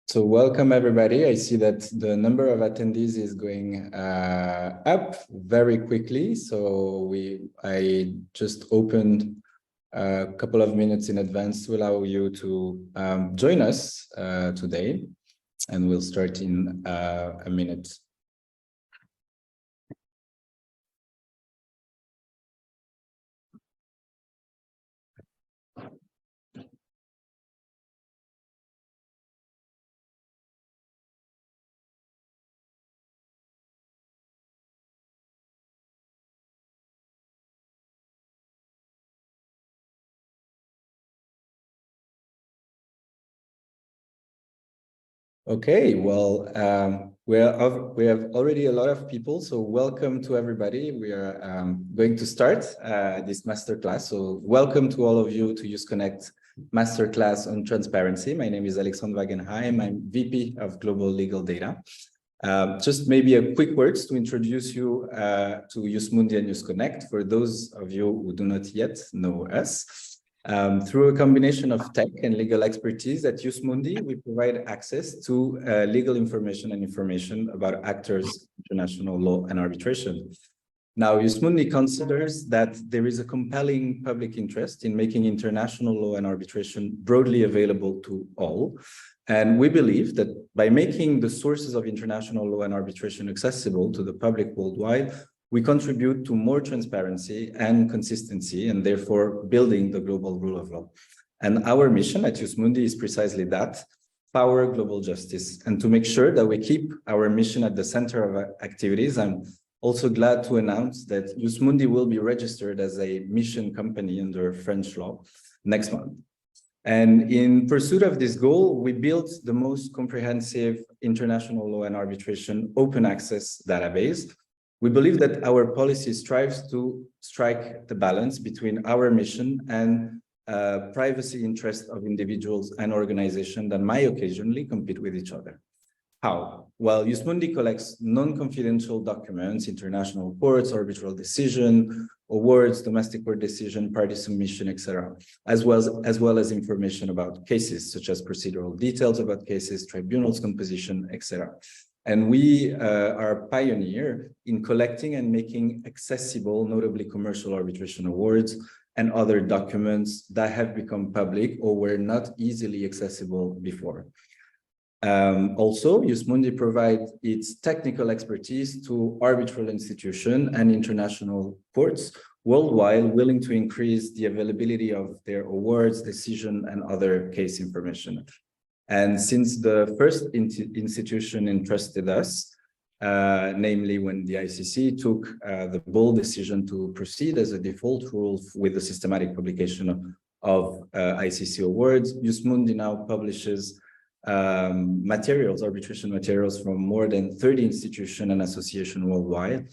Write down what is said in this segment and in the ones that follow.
So welcome everybody. I see that the number of attendees is going up very quickly. So I just opened a couple of minutes in advance to allow you to join us today, and we'll start in a minute. Okay, well, we have already a lot of people, so welcome to everybody. We are going to start this masterclass. So welcome to all of you to Use Connect Masterclass on Transparency. My name is Alexandre Vagenheim. I'm VP of Global Legal Data. Just maybe a quick words to introduce you to Jusmundi and Use Connect for those of you who do not yet know us. Through a combination of tech and legal expertise at Jusmundi, we provide access to legal information about actors, international law, and arbitration. Now, Jusmundi considers that there is a compelling public interest in making international law and arbitration broadly available to all. And we believe that by making the sources of international law and arbitration accessible to the public worldwide, we contribute to more transparency and consistency, and therefore building the global rule of law. And our mission at Jusmundi is precisely that: power global justice. And to make sure that we keep our mission at the center of our activities, I'm also glad to announce that Jusmundi will be registered as a mission company under French law next month. And in pursuit of this goal, we built the most comprehensive international law and arbitration open access database. We believe that our policy strives to strike the balance between our mission and privacy interests of individuals and organizations that might occasionally compete with each other. How? Well, Jusmundi collects non-confidential documents, international courts, arbitral decision, awards, domestic court decision, party submission, etc., as well as information about cases, such as procedural details about cases, tribunals composition, etc. And we are a pioneer in collecting and making accessible, notably commercial arbitration awards and other documents that have become public or were not easily accessible before. Also, Jusmundi provides its technical expertise to arbitral institutions and international courts worldwide willing to increase the availability of their awards, decision, and other case information. And since the first institution entrusted us, namely when the ICC took the bold decision to proceed as a default rule with the systematic publication of ICC awards, Jusmundi now publishes arbitration materials from more than 30 institutions and associations worldwide.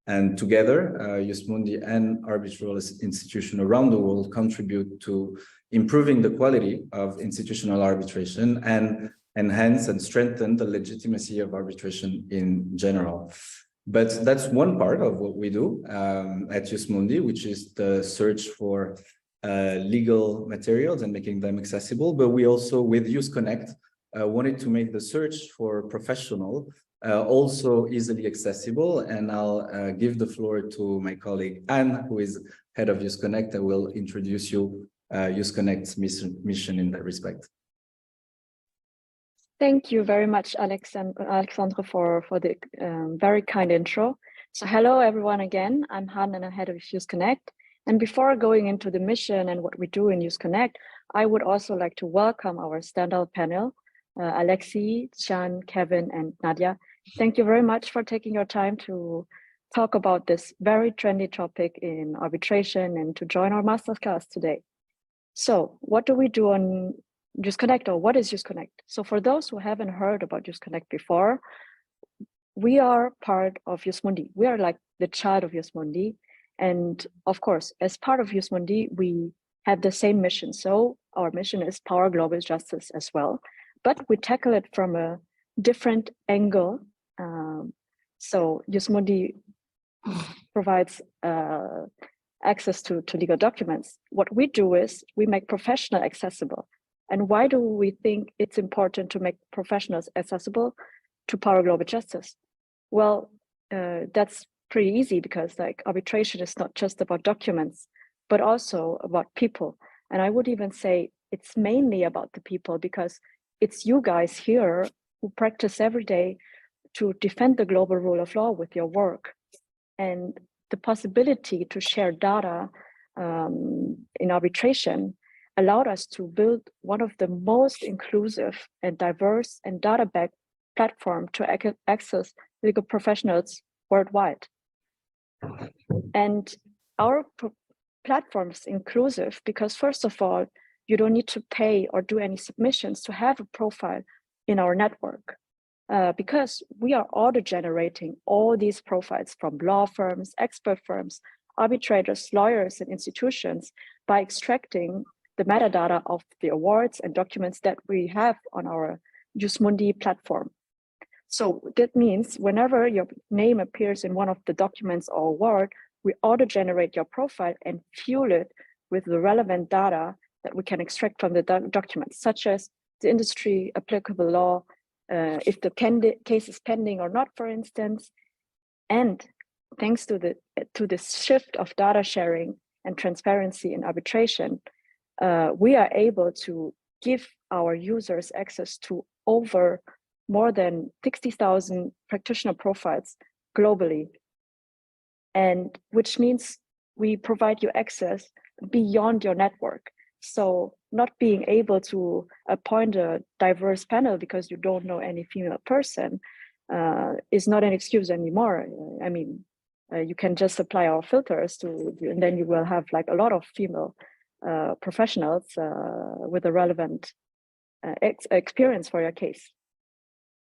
And together, Jusmundi and arbitral institutions around the world contribute to improving the quality of institutional arbitration and enhance and strengthen the legitimacy of arbitration in general. But that's one part of what we do at Jusmundi, which is the search for legal materials and making them accessible. But we also, with Use Connect, wanted to make the search for professional also easily accessible. And I'll give the floor to my colleague Anne, who is head of Use Connect, that will introduce you Use Connect's mission in that respect. Thank you very much, Alexandre, for the very kind intro. So hello, everyone, again. I'm Han, and I'm head of Use Connect. And before going into the mission and what we do in Use Connect, I would also like to welcome our standout panel, Alexis, Chiann, Kevin, and Nadia. Thank you very much for taking your time to talk about this very trendy topic in arbitration and to join our masterclass today. So what do we do on Use Connect, or what is Use Connect? So for those who haven't heard about Use Connect before, we are part of Jusmundi. We are like the child of Jusmundi. And of course, as part of Jusmundi, we have the same mission. So our mission is power global justice as well, but we tackle it from a different angle. So Jusmundi provides access to legal documents. What we do is we make professional accessible. And why do we think it's important to make professionals accessible to power global justice? Well, that's pretty easy because like arbitration is not just about documents, but also about people. And I would even say it's mainly about the people, because it's you guys here who practice every day to defend the global rule of law with your work. And the possibility to share data in arbitration allowed us to build one of the most inclusive and diverse and data-backed platform to access legal professionals worldwide. And our platform is inclusive because, first of all, you don't need to pay or do any submissions to have a profile in our network. Because we are auto-generating all these profiles from law firms, expert firms, arbitrators, lawyers, and institutions by extracting the metadata of the awards and documents that we have on our JustMundi platform. So that means whenever your name appears in one of the documents or award, we auto-generate your profile and fuel it with the relevant data that we can extract from the documents, such as the industry, applicable law, if the case is pending or not, for instance. And thanks to this shift of data sharing and transparency in arbitration, we are able to give our users access to over more than 60,000 practitioner profiles globally. And which means we provide you access beyond your network. So not being able to appoint a diverse panel because you don't know any female person is not an excuse anymore. I mean, you can just apply our filters and then you will have like a lot of female professionals with a relevant experience for your case.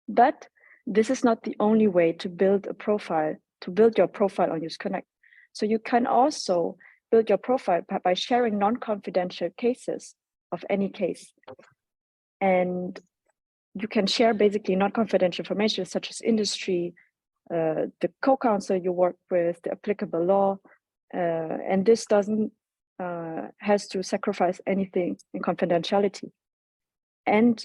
But this is not the only way to build a profile, to build your profile on JustConnect. So you can also build your profile by sharing non-confidential cases of any case. And you can share basically non-confidential information such as industry, the co-counsel you work with, the applicable law, and this doesn't has to sacrifice anything in confidentiality. And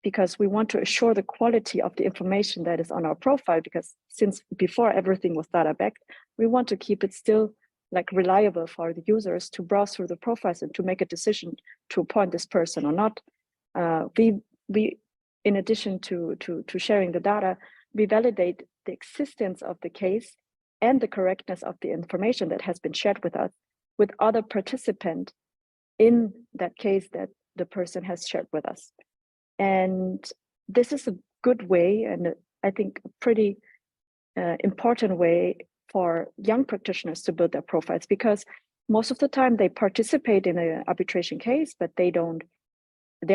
because we want to assure the quality of the information that is on our profile, because since before everything was data backed, we want to keep it still like reliable for the users to browse through the profiles and to make a decision to appoint this person or not. We in addition to sharing the data, we validate the existence of the case and the correctness of the information that has been shared with us, with other participants in that case that the person has shared with us. And this is a good way, and I think a pretty important way for young practitioners to build their profiles, because most of the time they participate in an arbitration case, but they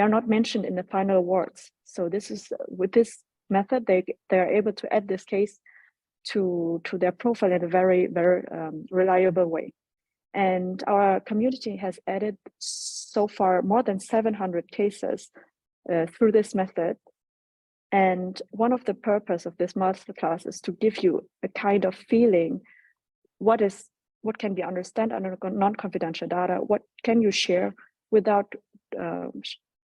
are not mentioned in the final awards. So this is, with this method, they are able to add this case to their profile in a very, very reliable way. And our community has added so far more than 700 cases through this method. And one of the purpose of this masterclass is to give you a kind of feeling, what can be understood under non-confidential data, what can you share without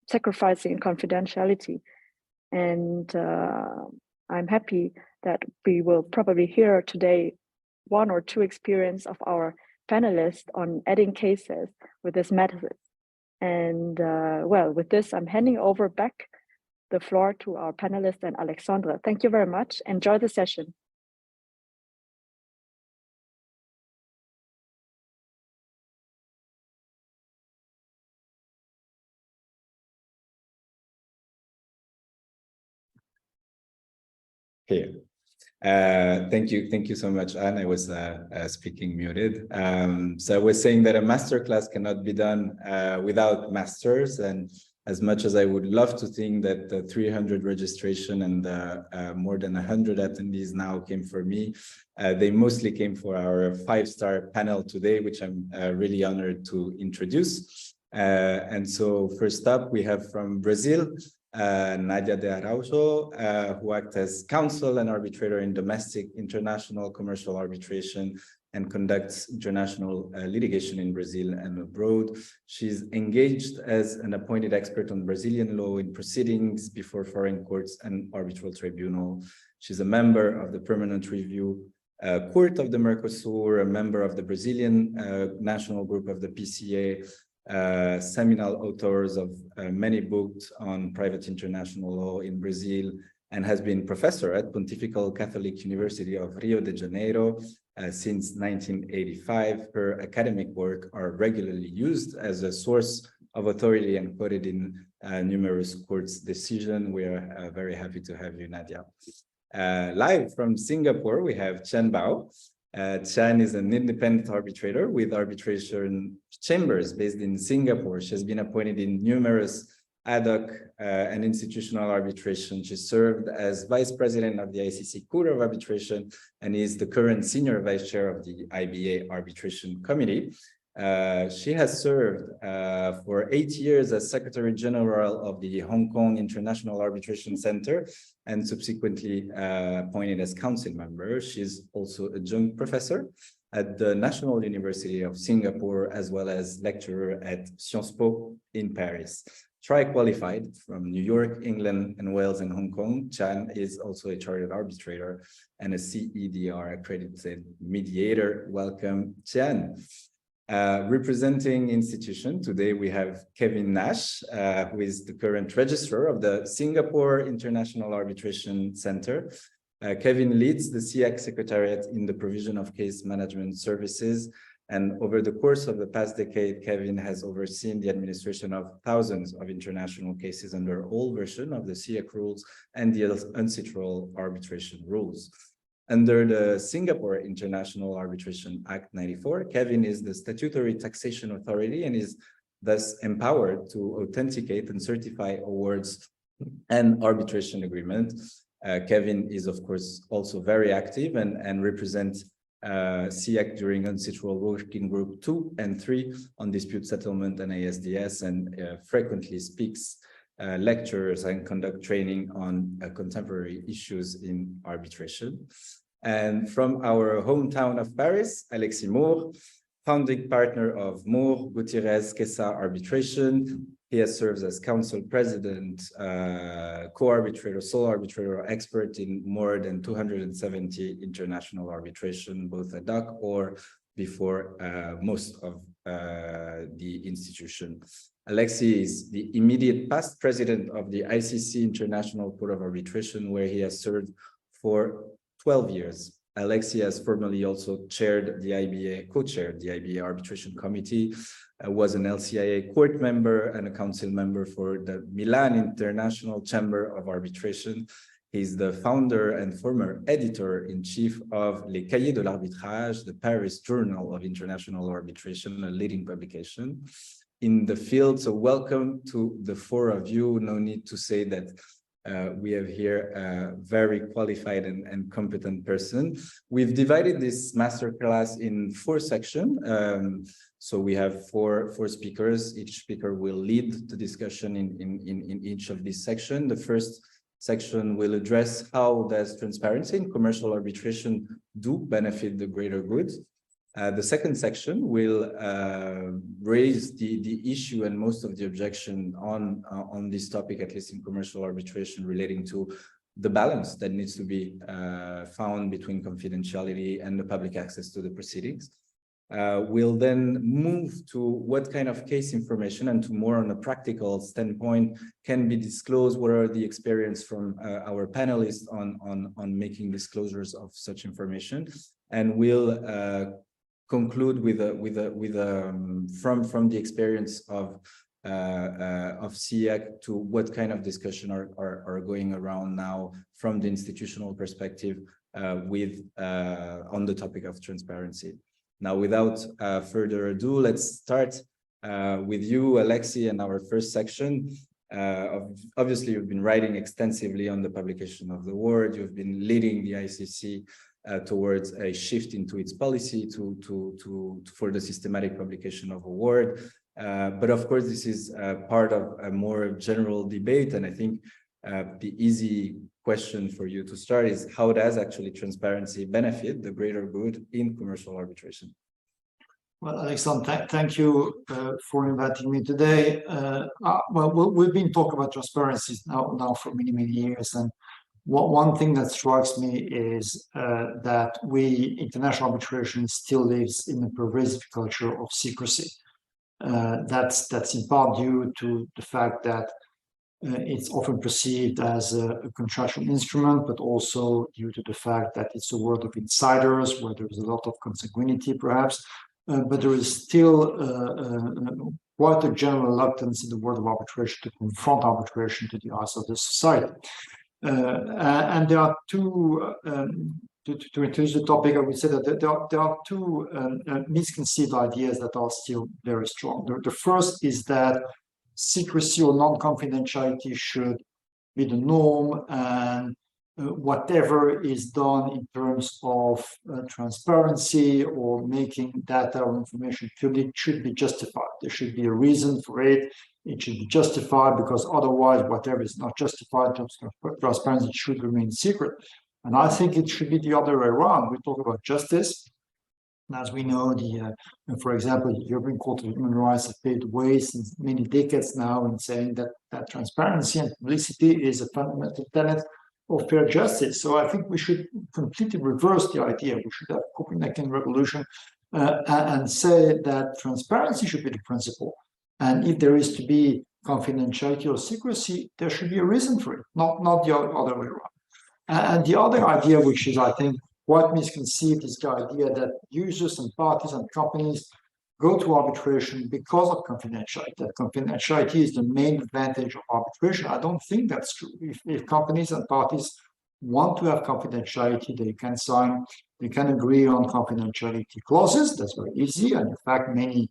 sacrificing confidentiality. And I'm happy that we will probably hear today one or two experience of our panelists on adding cases with this method. And well, with this, I'm handing over back the floor to our panelists and Alexandre. Thank you very much. Enjoy the session. Here. Thank you so much, Anne. I was speaking muted. So I was saying that a masterclass cannot be done without masters, and as much as I would love to think that the 300 registration and the more than 100 attendees now came for me, they mostly came for our 5-star panel today, which I'm really honored to introduce. And so first up, we have from Brazil, Nadia de Araujo, who acts as counsel and arbitrator in domestic, international, commercial arbitration and conducts international litigation in Brazil and abroad. She's engaged as an appointed expert on Brazilian law in proceedings before foreign courts and arbitral tribunal. She's a member of the Permanent Review Court of the Mercosur, a member of the Brazilian National Group of the PCA, seminal authors of many books on private international law in Brazil, and has been professor at Pontifical Catholic University of Rio de Janeiro since 1985. Her academic work are regularly used as a source of authority and quoted in numerous courts' decisions. We are very happy to have you, Nadia. Live from Singapore, we have Chiann Bao. Chiann is an independent arbitrator with arbitration chambers based in Singapore. She has been appointed in numerous ad hoc and institutional arbitration. She served as vice president of the ICC Court of Arbitration and is the current senior vice chair of the IBA Arbitration Committee. She has served for 8 years as Secretary General of the Hong Kong International Arbitration Center and subsequently appointed as council member. She's also a adjunct professor at the National University of Singapore, as well as lecturer at Sciences Po in Paris. Tri-qualified from New York, England, and Wales and Hong Kong, Chiann is also a chartered arbitrator and a CEDR accredited mediator. Welcome, Chiann. Representing institution, today we have Kevin Nash, who is the current registrar of the Singapore International Arbitration Center. Kevin leads the SIAC Secretariat in the provision of case management services. And over the course of the past decade, Kevin has overseen the administration of thousands of international cases under all versions of the SIAC rules and the UNCITRAL arbitration rules. Under the Singapore International Arbitration Act 94, Kevin is the statutory taxation authority and is thus empowered to authenticate and certify awards and arbitration agreements. Kevin is, of course, also very active and represents SIAC during UNCITRAL Working Group 2 and 3 on dispute settlement and ASDS, and frequently speaks, lectures, and conduct training on contemporary issues in arbitration. And from our hometown of Paris, Alexis Mourre, founding partner of Mourre, Gutierrez, Quesa Arbitration. He has served as council president, co-arbitrator, sole arbitrator, expert in more than 270 international arbitration, both ad hoc or before most of the institution. Alexis is the immediate past president of the ICC International Court of Arbitration, where he has served for 12 years. Alexis has formerly also chaired the IBA, co-chaired the IBA Arbitration Committee, was an LCIA court member and a council member for the Milan International Chamber of Arbitration. He's the founder and former editor-in-chief of Les Cahiers de l'Arbitrage, the Paris Journal of International Arbitration, a leading publication in the field. So welcome to the four of you. No need to say that we have here a very qualified and competent person. We've divided this masterclass in 4 sections. So we have four speakers. Each speaker will lead the discussion in each of these sections. The first section will address how does transparency in commercial arbitration do benefit the greater good. The second section will raise the issue and most of the objection on this topic, at least in commercial arbitration, relating to the balance that needs to be found between confidentiality and the public access to the proceedings. We'll then move to what kind of case information and to more on a practical standpoint can be disclosed. What are the experience from our panelists on making disclosures of such information, and we'll conclude with from the experience of SIAC to what kind of discussion are going around now from the institutional perspective on the topic of transparency. Now, without further ado, let's start with you, Alexis, and our first section. Obviously, you've been writing extensively on the publication of the award. You've been leading the ICC towards a shift into its policy for the systematic publication of award. But of course, this is part of a more general debate, and I think the easy question for you to start is, how does actually transparency benefit the greater good in commercial arbitration? Well, Alexandre, thank you for inviting me today. We've been talking about transparency now for many, many years. And one thing that strikes me is that international arbitration still lives in a pervasive culture of secrecy. That's in part due to the fact that it's often perceived as a contractual instrument, but also due to the fact that it's a world of insiders where there's a lot of consanguinity, perhaps. But there is still quite a general reluctance in the world of arbitration to confront arbitration to the eyes of the society. And there are two, to introduce the topic, I would say that there are two misconceived ideas that are still very strong. The first is that secrecy or non-confidentiality should be the norm, and whatever is done in terms of transparency or making data or information public should be justified. There should be a reason for it. It should be justified, because otherwise, whatever is not justified in terms of transparency should remain secret. And I think it should be the other way around. We talk about justice. As we know, for example, the European Court of Human Rights has paved the way since many decades now in saying that transparency and publicity is a fundamental tenet of fair justice. So I think we should completely reverse the idea. We should have a Copernican revolution and say that transparency should be the principle. And if there is to be confidentiality or secrecy, there should be a reason for it, not the other way around. And the other idea, which is, I think, quite misconceived, is the idea that users and parties and companies go to arbitration because of confidentiality. That confidentiality is the main advantage of arbitration. I don't think that's true. If companies and parties want to have confidentiality, they can sign, they can agree on confidentiality clauses. That's very easy. And in fact, many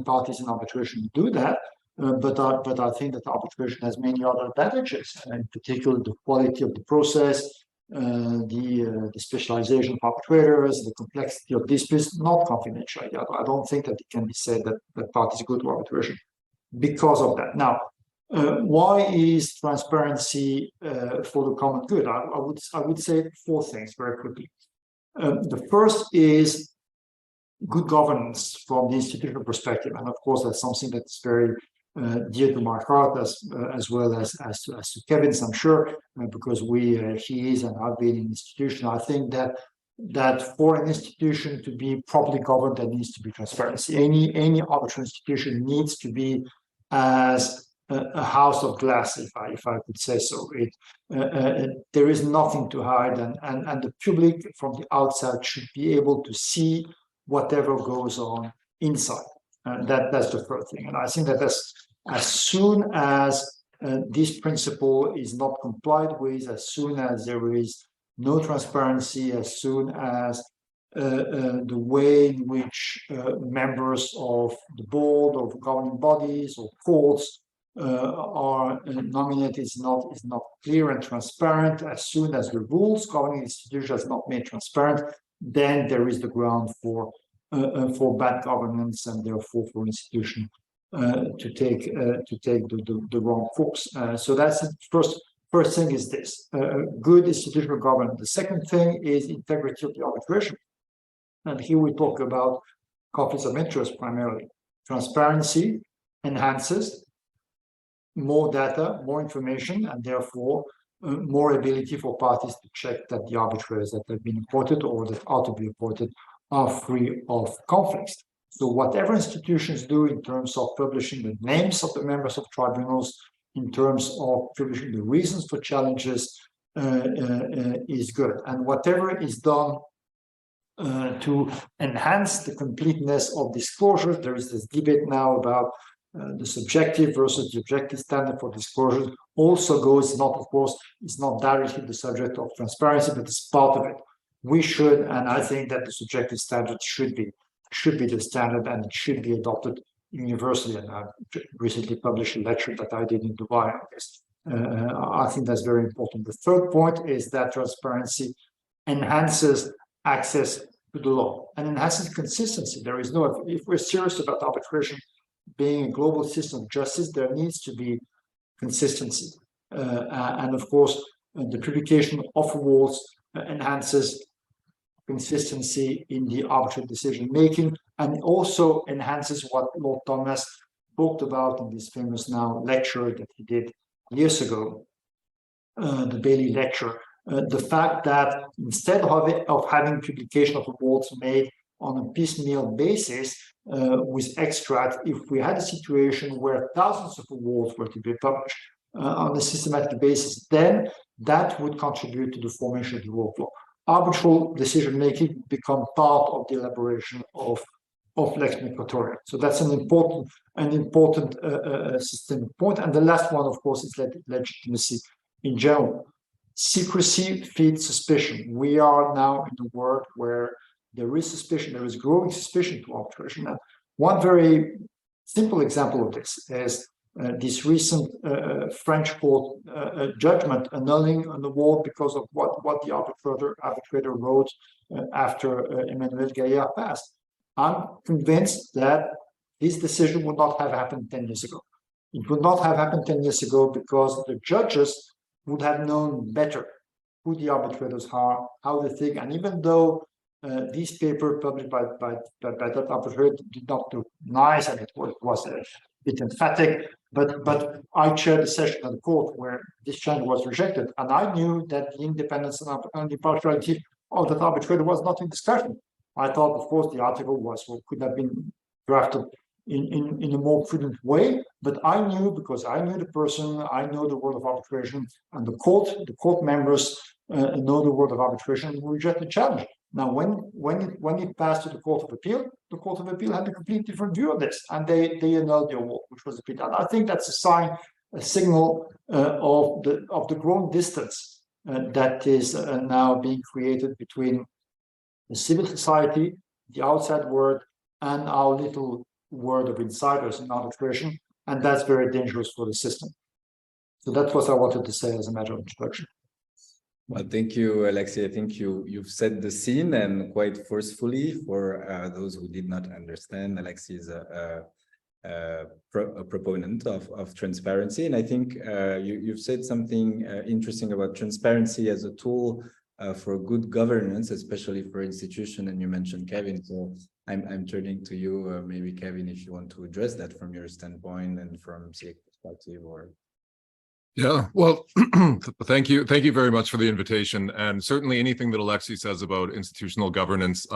parties in arbitration do that. But I think that arbitration has many other advantages, in particular the quality of the process, the specialization of arbitrators, the complexity of disputes, not confidentiality. I don't think that it can be said that parties go to arbitration because of that. Now, why is transparency for the common good? I would say four things very quickly. The first is good governance from the institutional perspective, and of course that's something that's very dear to my heart, as well as to Kevin's, I'm sure, because he is and I've been in an institution. I think that for an institution to be properly governed, there needs to be transparency. Any arbitral institution needs to be as a house of glass, if I could say so. There is nothing to hide, and the public from the outside should be able to see whatever goes on inside. That's the first thing. And I think that as soon as this principle is not complied with, as soon as there is no transparency, as soon as the way in which members of the board, of governing bodies, or courts are nominated is not clear and transparent, as soon as the rules governing institutions are not made transparent, then there is the ground for bad governance, and therefore for institution to take the wrong course. So that's the first thing is this good institutional governance. The second thing is integrity of the arbitration, and here we talk about conflicts of interest primarily. Transparency enhances more data, more information, and therefore more ability for parties to check that the arbitrators that have been appointed or that are to be appointed are free of conflicts. So whatever institutions do in terms of publishing the names of the members of tribunals, in terms of publishing the reasons for challenges, is good. And whatever is done to enhance the completeness of disclosures, there is this debate now about the subjective versus the objective standard for disclosures, also goes not, of course, it's not directly the subject of transparency, but it's part of it. We should, and I think that the subjective standard should be the standard, and it should be adopted universally. And I recently published a lecture that I did in Dubai on this. I think that's very important. The third point is that transparency enhances access to the law and enhances consistency. There is no, if we're serious about arbitration being a global system of justice, there needs to be consistency. And of course, the publication of awards enhances consistency in the arbitrary decision making, and also enhances what Lord Thomas talked about in this famous now lecture that he did years ago, the Bailey lecture. The fact that instead of having publication of awards made on a piecemeal basis with extract, if we had a situation where thousands of awards were to be published on a systematic basis, then that would contribute to the formation of the rule of law. Arbitral decision-making become part of the elaboration of lex migratoria. So that's an important systemic point. And the last one, of course, is legitimacy in general. Secrecy feeds suspicion. We are now in a world where there is suspicion, there is growing suspicion to arbitration. And one very simple example of this is this recent French court judgment annulling an award because of what the arbitrator wrote after Emmanuel Gaillard passed. I'm convinced that this decision would not have happened 10 years ago. It would not have happened 10 years ago because the judges would have known better who the arbitrators are, how they think, and even though this paper published by that arbitrator did not look nice and it was a bit emphatic, but I chaired a session at the court where this change was rejected, and I knew that the independence and impartiality of that arbitrator was not in discussion. I thought, of course, the article could have been drafted in a more prudent way, but I knew, because I knew the person, I know the world of arbitration, and the court members know the world of arbitration, and we reject the challenge. Now, when it passed to the Court of Appeal had a complete different view of this, and they annulled the award, which was a pity. And I think that's a signal of the growing distance that is now being created between the civil society, the outside world, and our little world of insiders in arbitration, and that's very dangerous for the system. So that's what I wanted to say as a matter of introduction. Well, thank you, Alexis. I think you've set the scene, and quite forcefully for those who did not understand. Alexis is a proponent of transparency, and I think you've said something interesting about transparency as a tool for good governance, especially for institution. And you mentioned Kevin, so I'm turning to you, maybe Kevin, if you want to address that from your standpoint and from CX perspective, or. Yeah, well, thank you very much for the invitation, and certainly anything that Alexis says about institutional governance,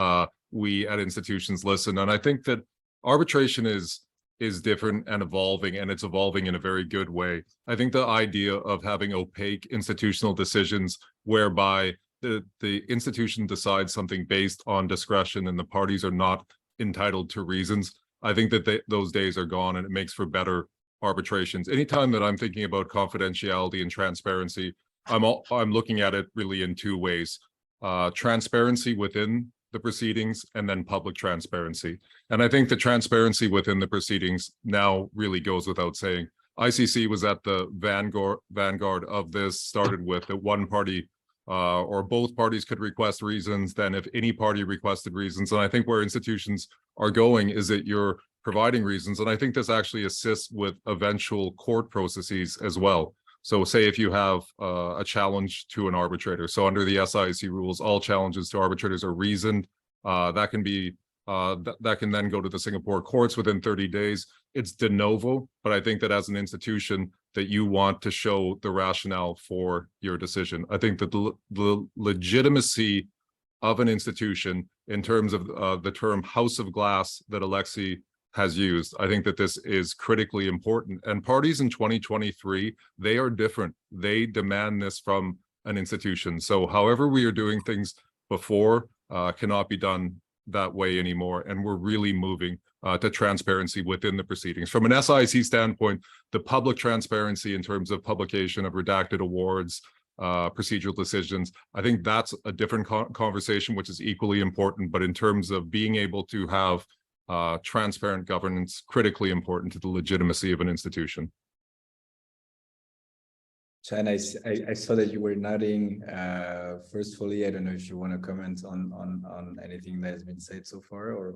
we at institutions listen, and I think that arbitration is different and evolving, and it's evolving in a very good way. I think the idea of having opaque institutional decisions whereby the institution decides something based on discretion and the parties are not entitled to reasons, I think that those days are gone, and it makes for better arbitrations. Anytime that I'm thinking about confidentiality and transparency, I'm looking at it really in two ways: transparency within the proceedings and then public transparency. And I think the transparency within the proceedings now really goes without saying. ICC was at the vanguard of this, started with that one party or both parties could request reasons, then if any party requested reasons. And I think where institutions are going is that you're providing reasons, and I think this actually assists with eventual court processes as well. So say if you have a challenge to an arbitrator, so under the SIC rules, all challenges to arbitrators are reasoned. That can then go to the Singapore courts within 30 days. It's de novo, but I think that as an institution that you want to show the rationale for your decision. I think that the legitimacy of an institution in terms of the term house of glass that Alexis has used, I think that this is critically important. And parties in 2023, they are different. They demand this from an institution. So however we are doing things before cannot be done that way anymore. And we're really moving to transparency within the proceedings. From an SIC standpoint, the public transparency in terms of publication of redacted awards, procedural decisions, I think that's a different conversation, which is equally important. But in terms of being able to have transparent governance, critically important to the legitimacy of an institution. Chiann, I saw that you were nodding forcefully. I don't know if you want to comment on anything that has been said so far, or.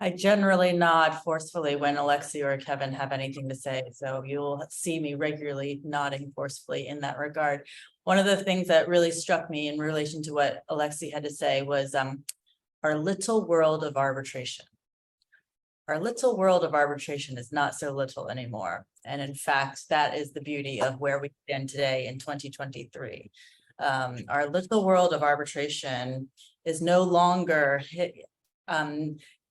I generally nod forcefully when Alexis or Kevin have anything to say, so you'll see me regularly nodding forcefully in that regard. One of the things that really struck me in relation to what Alexis had to say was our little world of arbitration. Our little world of arbitration is not so little anymore. And in fact, that is the beauty of where we stand today in 2023. Our little world of arbitration is no longer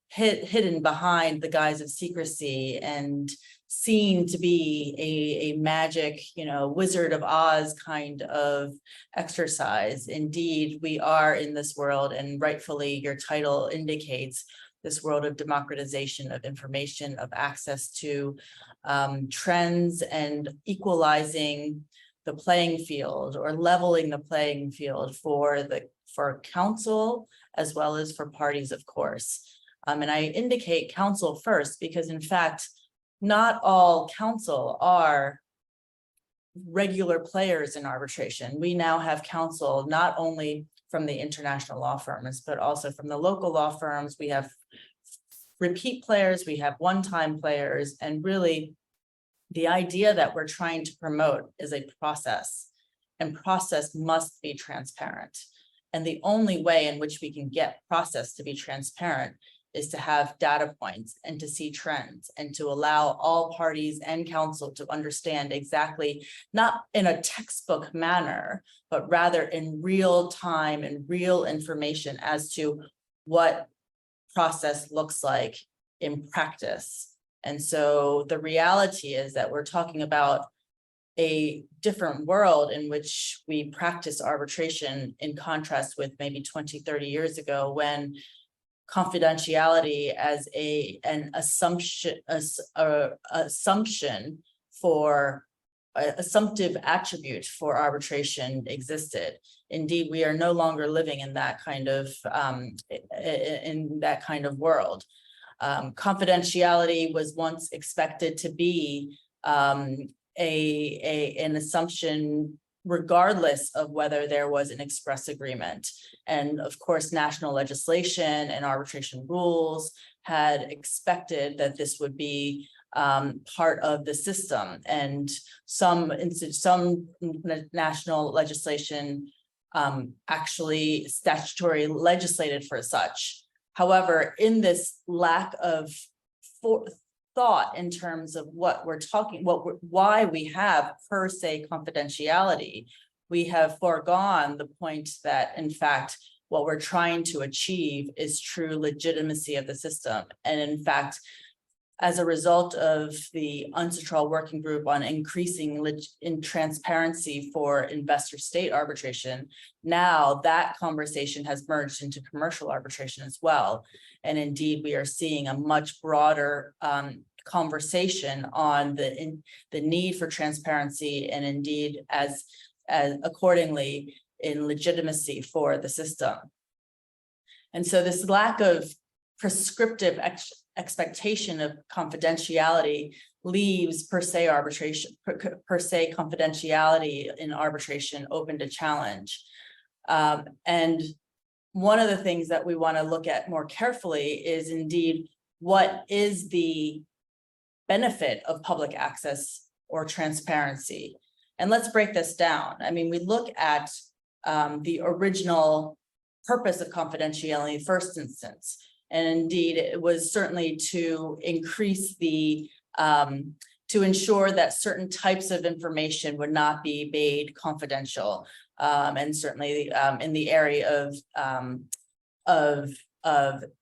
hidden behind the guise of secrecy and seen to be a magic, Wizard of Oz kind of exercise. Indeed, we are in this world, and rightfully your title indicates this world of democratization of information, of access to trends, and equalizing the playing field or leveling the playing field for counsel as well as for parties, of course. And I indicate counsel first because, in fact, not all counsel are regular players in arbitration. We now have counsel not only from the international law firms, but also from the local law firms. We have repeat players, we have one-time players, and really the idea that we're trying to promote is a process, and process must be transparent. And the only way in which we can get process to be transparent is to have data points and to see trends and to allow all parties and counsel to understand exactly, not in a textbook manner, but rather in real time and real information as to what process looks like in practice. And so the reality is that we're talking about a different world in which we practice arbitration in contrast with maybe 20, 30 years ago, when confidentiality as an assumptive attribute for arbitration existed. Indeed, we are no longer living in that kind of world. Confidentiality was once expected to be an assumption regardless of whether there was an express agreement. And of course, national legislation and arbitration rules had expected that this would be part of the system. And some national legislation actually statutory legislated for such. However, in this lack of thought in terms of what we're talking, why we have per se confidentiality, we have foregone the point that, in fact, what we're trying to achieve is true legitimacy of the system. And in fact, as a result of the UNCITRAL working group on increasing in transparency for investor state arbitration, now that conversation has merged into commercial arbitration as well. And indeed, we are seeing a much broader conversation on the need for transparency, and indeed as accordingly in legitimacy for the system. And so this lack of prescriptive expectation of confidentiality leaves per se confidentiality in arbitration open to challenge. And one of the things that we want to look at more carefully is indeed what is the benefit of public access or transparency. And let's break this down. I mean, we look at the original purpose of confidentiality in the first instance. And indeed, it was certainly to increase the, to ensure that certain types of information would not be made confidential. And certainly in the area of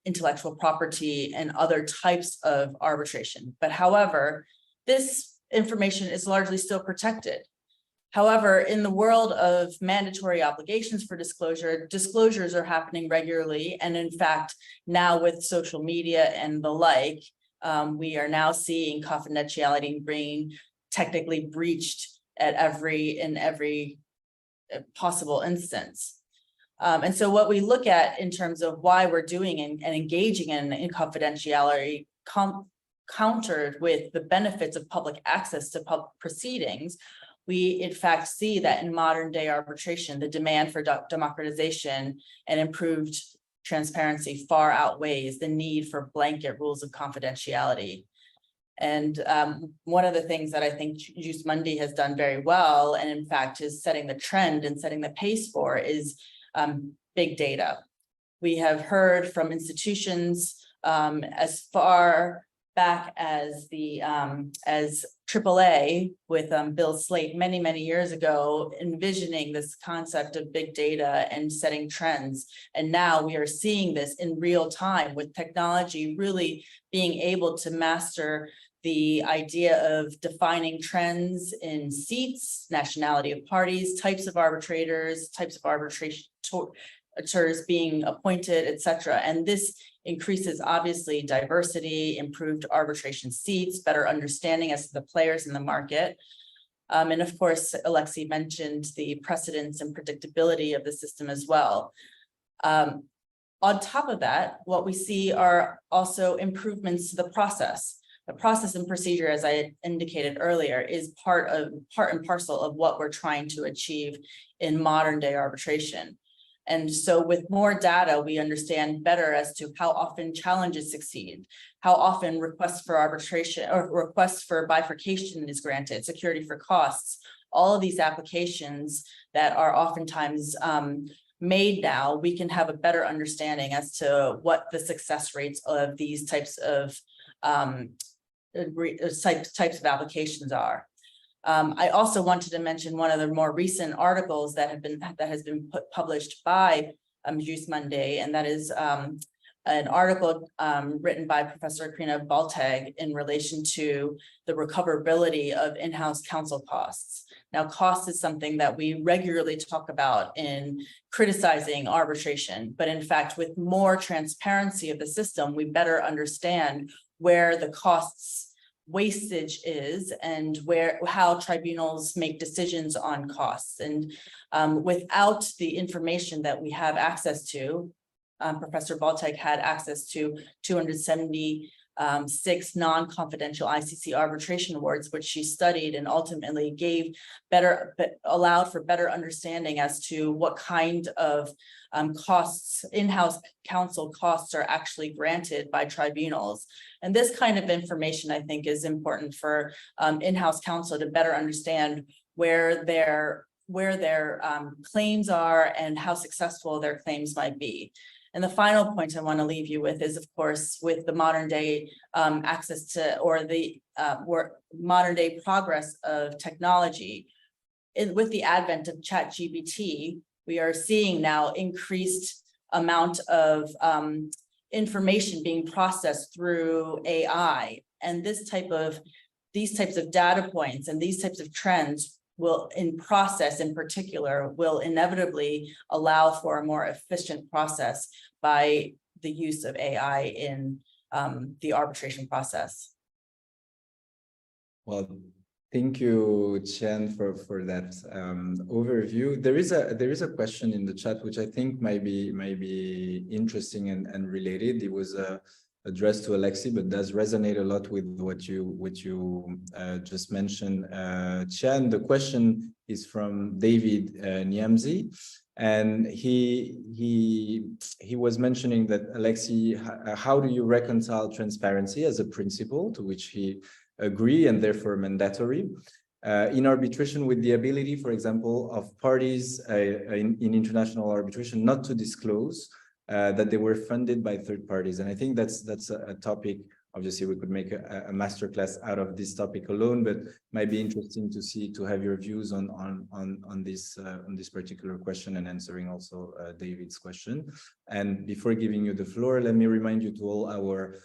intellectual property and other types of arbitration. But however, this information is largely still protected. However, in the world of mandatory obligations for disclosure, disclosures are happening regularly. And in fact, now with social media and the like, we are now seeing confidentiality being technically breached at every possible instance. And so what we look at in terms of why we're doing and engaging in confidentiality countered with the benefits of public access to public proceedings, we in fact see that in modern day arbitration, the demand for democratization and improved transparency far outweighs the need for blanket rules of confidentiality. And one of the things that I think Jus Mundi has done very well, and in fact is setting the trend and setting the pace for, is big data. We have heard from institutions as far back as the as AAA with Bill Slate many years ago, envisioning this concept of big data and setting trends. And now we are seeing this in real time with technology really being able to master the idea of defining trends in seats, nationality of parties, types of arbitrators, types of arbitrators being appointed, etc. And this increases obviously diversity, improved arbitration seats, better understanding as to the players in the market. And of course, Alexis mentioned the precedence and predictability of the system as well. On top of that, what we see are also improvements to the process. The process and procedure, as I indicated earlier, is part and parcel of what we're trying to achieve in modern day arbitration. And so with more data, we understand better as to how often challenges succeed, how often requests for arbitration or requests for bifurcation is granted, security for costs, all of these applications that are oftentimes made now, we can have a better understanding as to what the success rates of these types of applications are. I also wanted to mention one of the more recent articles that has been published by Jus Mundi, and that is an article written by Professor Krina Baltag in relation to the recoverability of in-house counsel costs. Now, cost is something that we regularly talk about in criticizing arbitration, but in fact, with more transparency of the system, we better understand where the costs wastage is and how tribunals make decisions on costs. And without the information that we have access to, Professor Baltag had access to 276 non-confidential ICC arbitration awards, which she studied and ultimately allowed for better understanding as to what kind of costs, in-house counsel costs are actually granted by tribunals. And this kind of information, I think, is important for in-house counsel to better understand where their claims are and how successful their claims might be. And the final point I want to leave you with is, of course, with the modern day access to, or the modern day progress of technology, with the advent of ChatGPT, we are seeing now increased amount of information being processed through AI. And these types of data points and these types of trends will, in process in particular, will inevitably allow for a more efficient process by the use of AI in the arbitration process. Well, thank you, Chiann, for that overview. There is a question in the chat which I think might be interesting and related. It was addressed to Alexis, but does resonate a lot with what you just mentioned, Chiann. The question is from David Niamzi, and he was mentioning that, Alexis, how do you reconcile transparency as a principle, to which he agree and therefore mandatory, in arbitration with the ability, for example, of parties in international arbitration not to disclose that they were funded by third parties. And I think that's a topic. Obviously, we could make a masterclass out of this topic alone, but might be interesting to have your views on this particular question and answering also David's question. And before giving you the floor, let me remind you to all our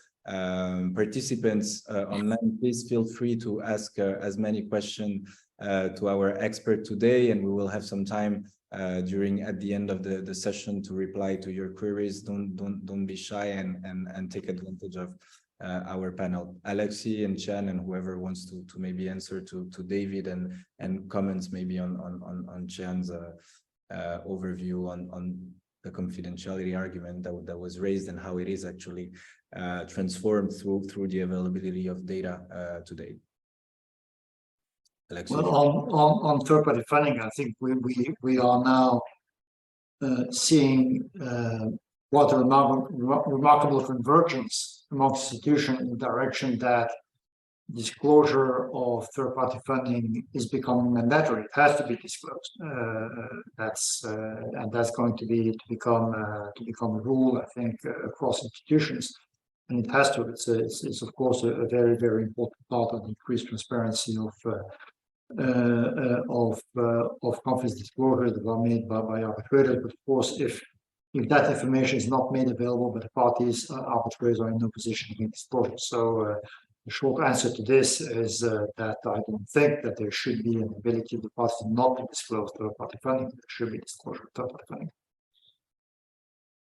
participants online, please feel free to ask as many questions to our expert today, and we will have some time at the end of the session to reply to your queries. Don't be shy and take advantage of our panel. Alexis and Chiann and whoever wants to maybe answer to David and comments maybe on Chiann's overview on the confidentiality argument that was raised and how it is actually transformed through the availability of data today. Alexis. Well, on third-party funding, I think we are now seeing what a remarkable convergence among institutions in the direction that disclosure of third-party funding is becoming mandatory. It has to be disclosed. And that's going to become a rule, I think, across institutions. And it has to. It's of course a very, very important part of the increased transparency of confidence disclosure that are made by arbitrators. But of course, if that information is not made available by the parties, arbitrators are in no position to make disclosure. So the short answer to this is that I don't think that there should be an ability of the parties to not to disclose third-party funding. There should be disclosure of third-party funding.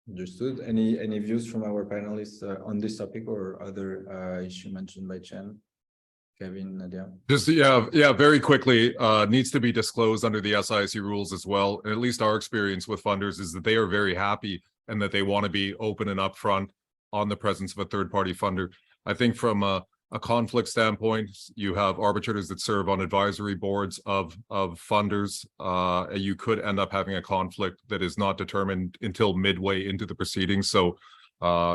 Understood. Any views from our panelists on this topic or other issue mentioned by Chiann? Kevin, Nadia? Just yeah, very quickly, needs to be disclosed under the SIC rules as well. And at least our experience with funders is that they are very happy and that they want to be open and upfront on the presence of a third-party funder. I think from a conflict standpoint, you have arbitrators that serve on advisory boards of funders. You could end up having a conflict that is not determined until midway into the proceedings. So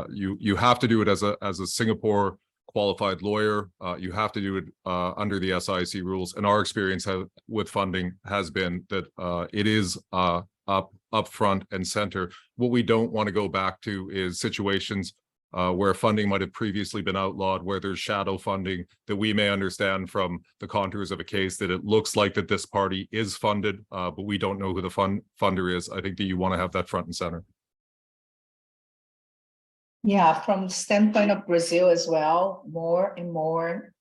you have to do it as a Singapore qualified lawyer. You have to do it under the SIC rules. And our experience with funding has been that it is up front and center. What we don't want to go back to is situations where funding might have previously been outlawed, where there's shadow funding that we may understand from the contours of a case that it looks like that this party is funded, but we don't know who the funder is. I think that you want to have that front and center. Yeah, from the standpoint of Brazil as well, more and more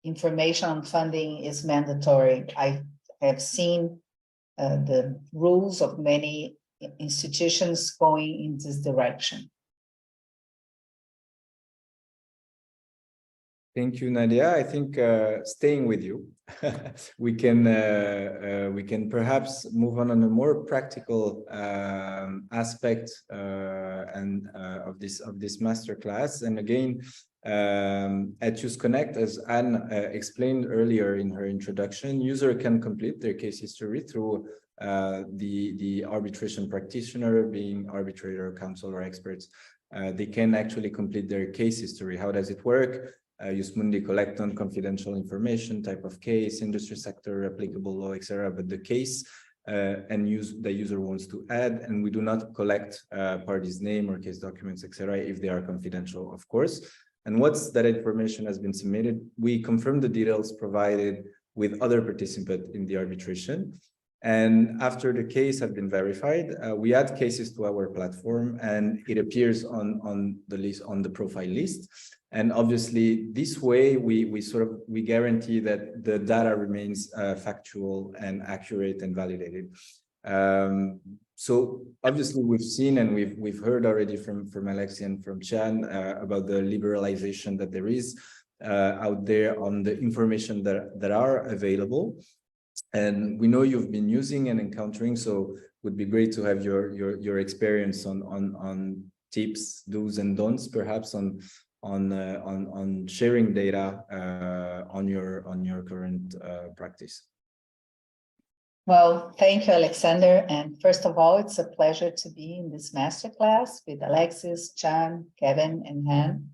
information on funding is mandatory. I have seen the rules of many institutions going in this direction. Thank you, Nadia. I think staying with you, we can perhaps move on a more practical aspect of this masterclass. And again, at Use Connect, as Anne explained earlier in her introduction, user can complete their case history through the arbitration practitioner, being arbitrator, counsel, or experts. They can actually complete their case history. How does it work? Mundi collect on confidential information, type of case, industry sector, applicable law, etc. But the case and the user wants to add, and we do not collect party's name or case documents, etc. if they are confidential, of course. And once that information has been submitted, we confirm the details provided with other participants in the arbitration. And after the case has been verified, we add cases to our platform, and it appears on the list, on the profile list. And obviously, this way we guarantee that the data remains factual and accurate and validated. So obviously, we've seen and we've heard already from Alexis and from Chiann about the liberalization that there is out there on the information that are available. And we know you've been using and encountering, so it would be great to have your experience on tips, do's and don'ts, perhaps on sharing data on your current practice. Well, thank you, Alexander. And first of all, it's a pleasure to be in this masterclass with Alexis, Chiann, Kevin, and Han.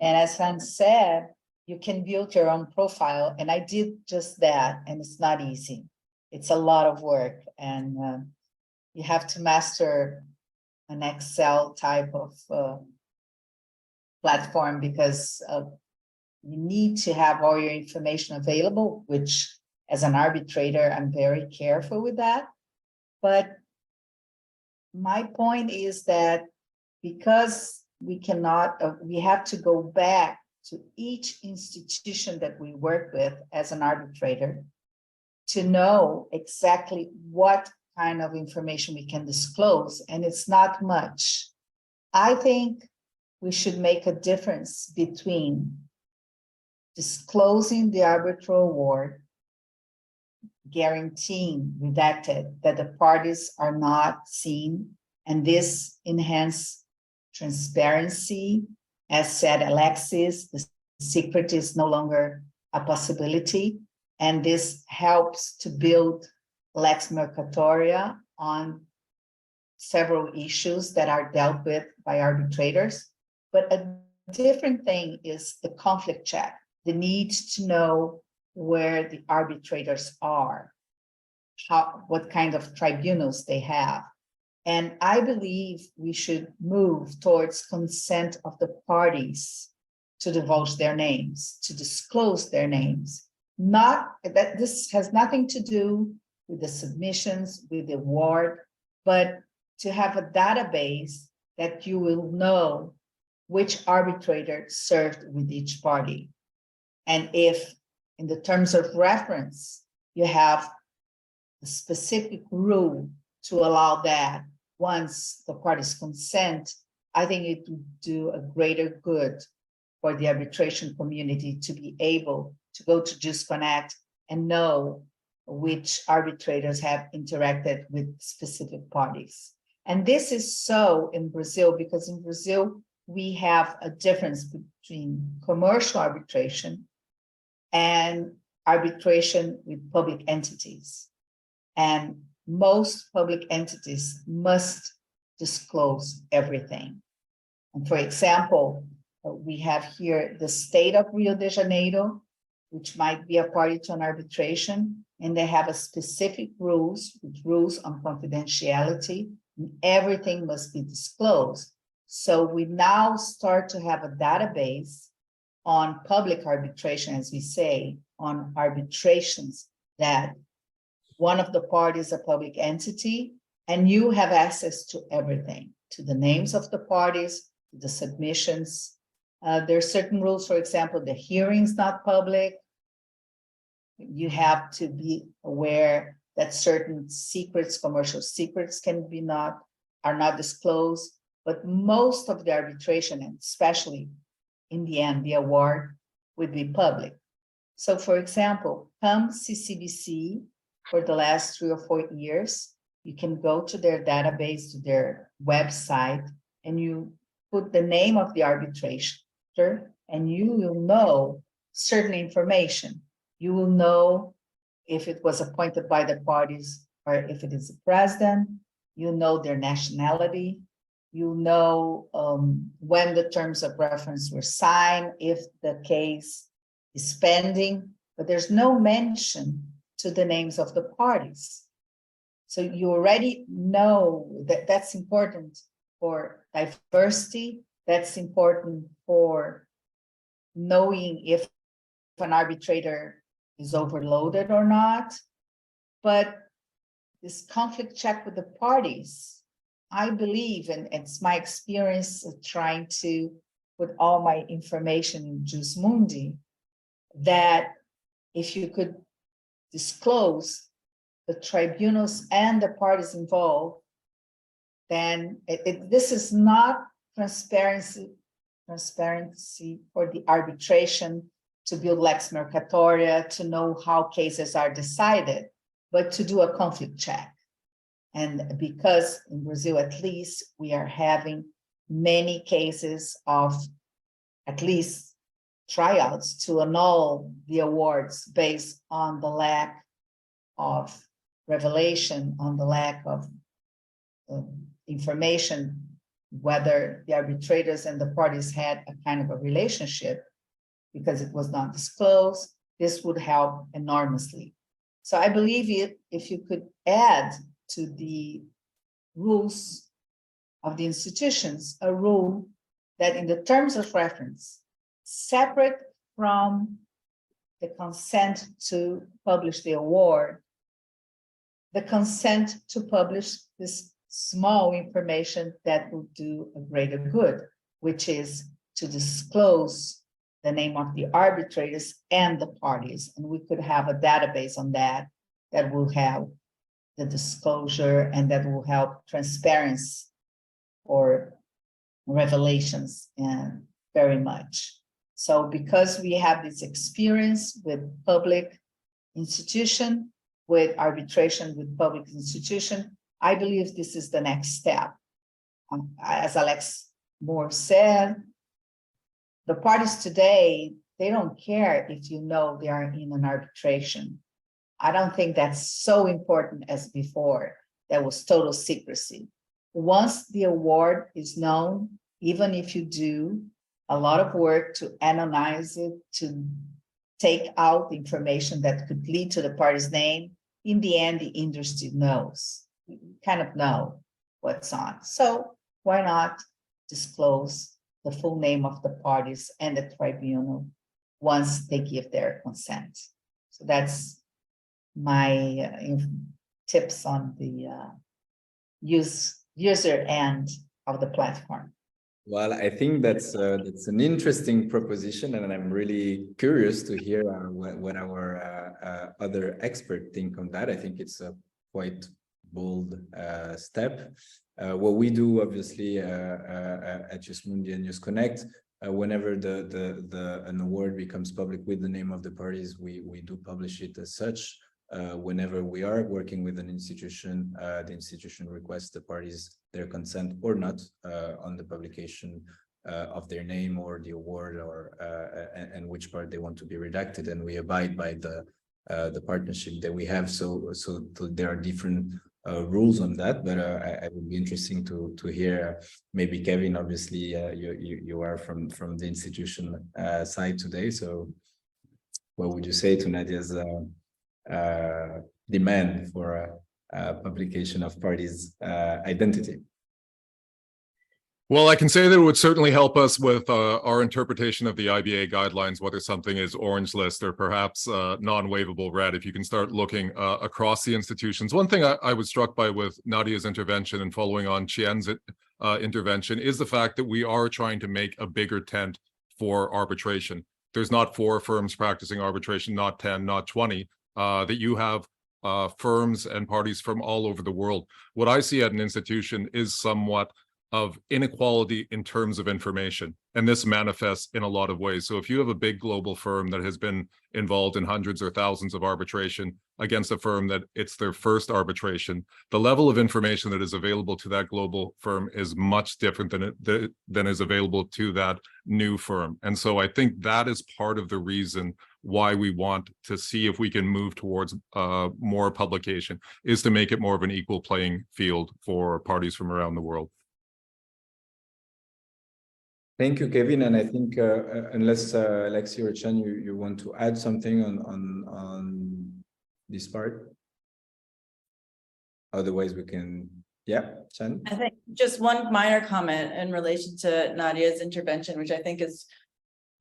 And as Han said, you can build your own profile, and I did just that, and it's not easy. It's a lot of work, and you have to master an Excel type of platform because you need to have all your information available, which as an arbitrator, I'm very careful with that. But my point is that because we cannot, we have to go back to each institution that we work with as an arbitrator to know exactly what kind of information we can disclose, and it's not much. I think we should make a difference between disclosing the arbitral award, guaranteeing redacted that the parties are not seen, and this enhance transparency. As said Alexis, the secret is no longer a possibility, and this helps to build lex mercatoria on several issues that are dealt with by arbitrators, but a different thing is the conflict check, the need to know where the arbitrators are, what kind of tribunals they have. And I believe we should move towards consent of the parties to divulge their names, to disclose their names. Not that this has nothing to do with the submissions, with the award, but to have a database that you will know which arbitrator served with each party. And if in the terms of reference, you have a specific rule to allow that once the parties consent, I think it would do a greater good for the arbitration community to be able to go to JustConnect and know which arbitrators have interacted with specific parties. And this is so in Brazil, because in Brazil, we have a difference between commercial arbitration and arbitration with public entities. And most public entities must disclose everything. And for example, we have here the state of Rio de Janeiro, which might be a party to an arbitration, and they have a specific rules, with rules on confidentiality, and everything must be disclosed. So we now start to have a database on public arbitration, as we say, on arbitrations that one of the parties is a public entity, and you have access to everything, to the names of the parties, to the submissions. There are certain rules, for example, the hearing's not public. You have to be aware that certain secrets, commercial secrets are not disclosed, but most of the arbitration, and especially in the end, the award would be public. So for example, CCBC for the last 3 or 4 years, you can go to their database, to their website, and you put the name of the arbitrator, and you will know certain information. You will know if it was appointed by the parties or if it is the president. You know their nationality. You know when the terms of reference were signed, if the case is pending, but there's no mention to the names of the parties. So you already know that that's important for diversity. That's important for knowing if an arbitrator is overloaded or not. But this conflict check with the parties, I believe, and it's my experience of trying to put all my information in Jus Mundi, that if you could disclose the tribunals and the parties involved, then this is not transparency for the arbitration to build lex mercatoria, to know how cases are decided, but to do a conflict check. And because in Brazil, at least, we are having many cases of at least tryouts to annul the awards based on the lack of revelation, on the lack of information, whether the arbitrators and the parties had a kind of a relationship, because it was not disclosed. This would help enormously. So I believe if you could add to the rules of the institutions a rule that in the terms of reference, separate from the consent to publish the award, the consent to publish this small information that will do a greater good, which is to disclose the name of the arbitrators and the parties. And we could have a database on that will have the disclosure and that will help transparency or revelations and very much. So because we have this experience with public institution, with arbitration with public institution, I believe this is the next step. As Alex Mourre said, the parties today, they don't care if you know they are in an arbitration. I don't think that's so important as before. There was total secrecy. once the award is known, even if you do a lot of work to analyze it, to take out the information that could lead to the party's name, in the end, the industry knows, you kind of know what's on. So why not disclose the full name of the parties and the tribunal once they give their consent? So that's my tips on the user end of the platform. Well, I think that's an interesting proposition, and I'm really curious to hear what our other experts think on that. I think it's a quite bold step. What we do, obviously, at JustMundi and JustConnect, whenever an award becomes public with the name of the parties, we do publish it as such. Whenever we are working with an institution, the institution requests the parties their consent or not on the publication of their name or the award, or and which part they want to be redacted, and we abide by the partnership that we have. So there are different rules on that, but I would be interesting to hear. Maybe Kevin, obviously, you are from the institution side today. So what would you say to Nadia's demand for publication of parties' identity? Well, I can say that it would certainly help us with our interpretation of the IBA guidelines, whether something is orange list or perhaps non-waivable red, if you can start looking across the institutions. One thing I was struck by with Nadia's intervention and following on Chiann's intervention is the fact that we are trying to make a bigger tent for arbitration. There's not 4 firms practicing arbitration, not 10, not 20, that you have firms and parties from all over the world. What I see at an institution is somewhat of inequality in terms of information, and this manifests in a lot of ways. So if you have a big global firm that has been involved in hundreds or thousands of arbitration against a firm that it's their first arbitration, the level of information that is available to that global firm is much different than is available to that new firm. And so I think that is part of the reason why we want to see if we can move towards more publication, is to make it more of an equal playing field for parties from around the world. Thank you, Kevin. And I think unless Alexis or Chiann, you want to add something on this part, otherwise we can, yeah, Chiann. I think just one minor comment in relation to Nadia's intervention, which I think is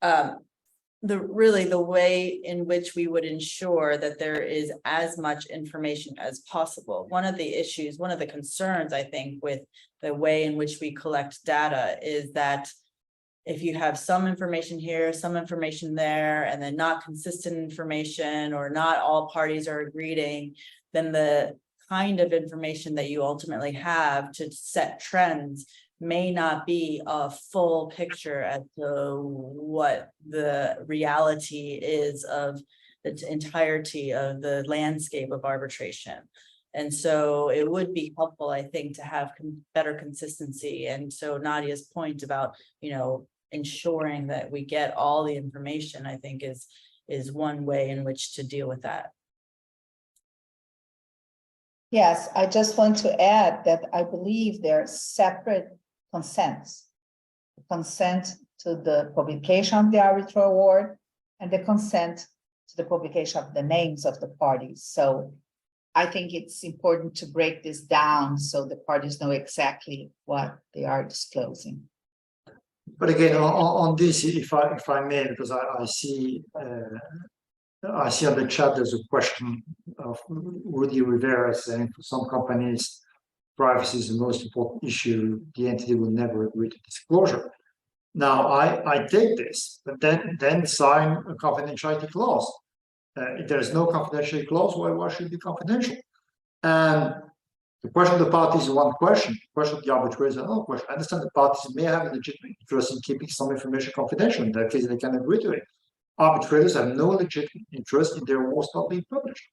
the way in which we would ensure that there is as much information as possible. One of the issues, one of the concerns, I think, with the way in which we collect data is that if you have some information here, some information there, and then not consistent information, or not all parties are agreeing, then the kind of information that you ultimately have to set trends may not be a full picture as to what the reality is of the entirety of the landscape of arbitration. And so it would be helpful, I think, to have better consistency. And so Nadia's point about, ensuring that we get all the information, I think is one way in which to deal with that. Yes, I just want to add that I believe there are separate consents. The consent to the publication of the arbitral award and the consent to the publication of the names of the parties. So I think it's important to break this down so the parties know exactly what they are disclosing. But again, on this, if I may, because I see on the chat there's a question of Rudy Rivera saying for some companies, privacy is the most important issue. The entity will never agree to disclosure. Now, I take this, but then sign a confidentiality clause. If there's no confidentiality clause, why should it be confidential? And the question of the parties is one question. The question of the arbitrator is another question. I understand the parties may have a legitimate interest in keeping some information confidential. In that case, they can agree to it. Arbitrators have no legitimate interest in their awards not being published.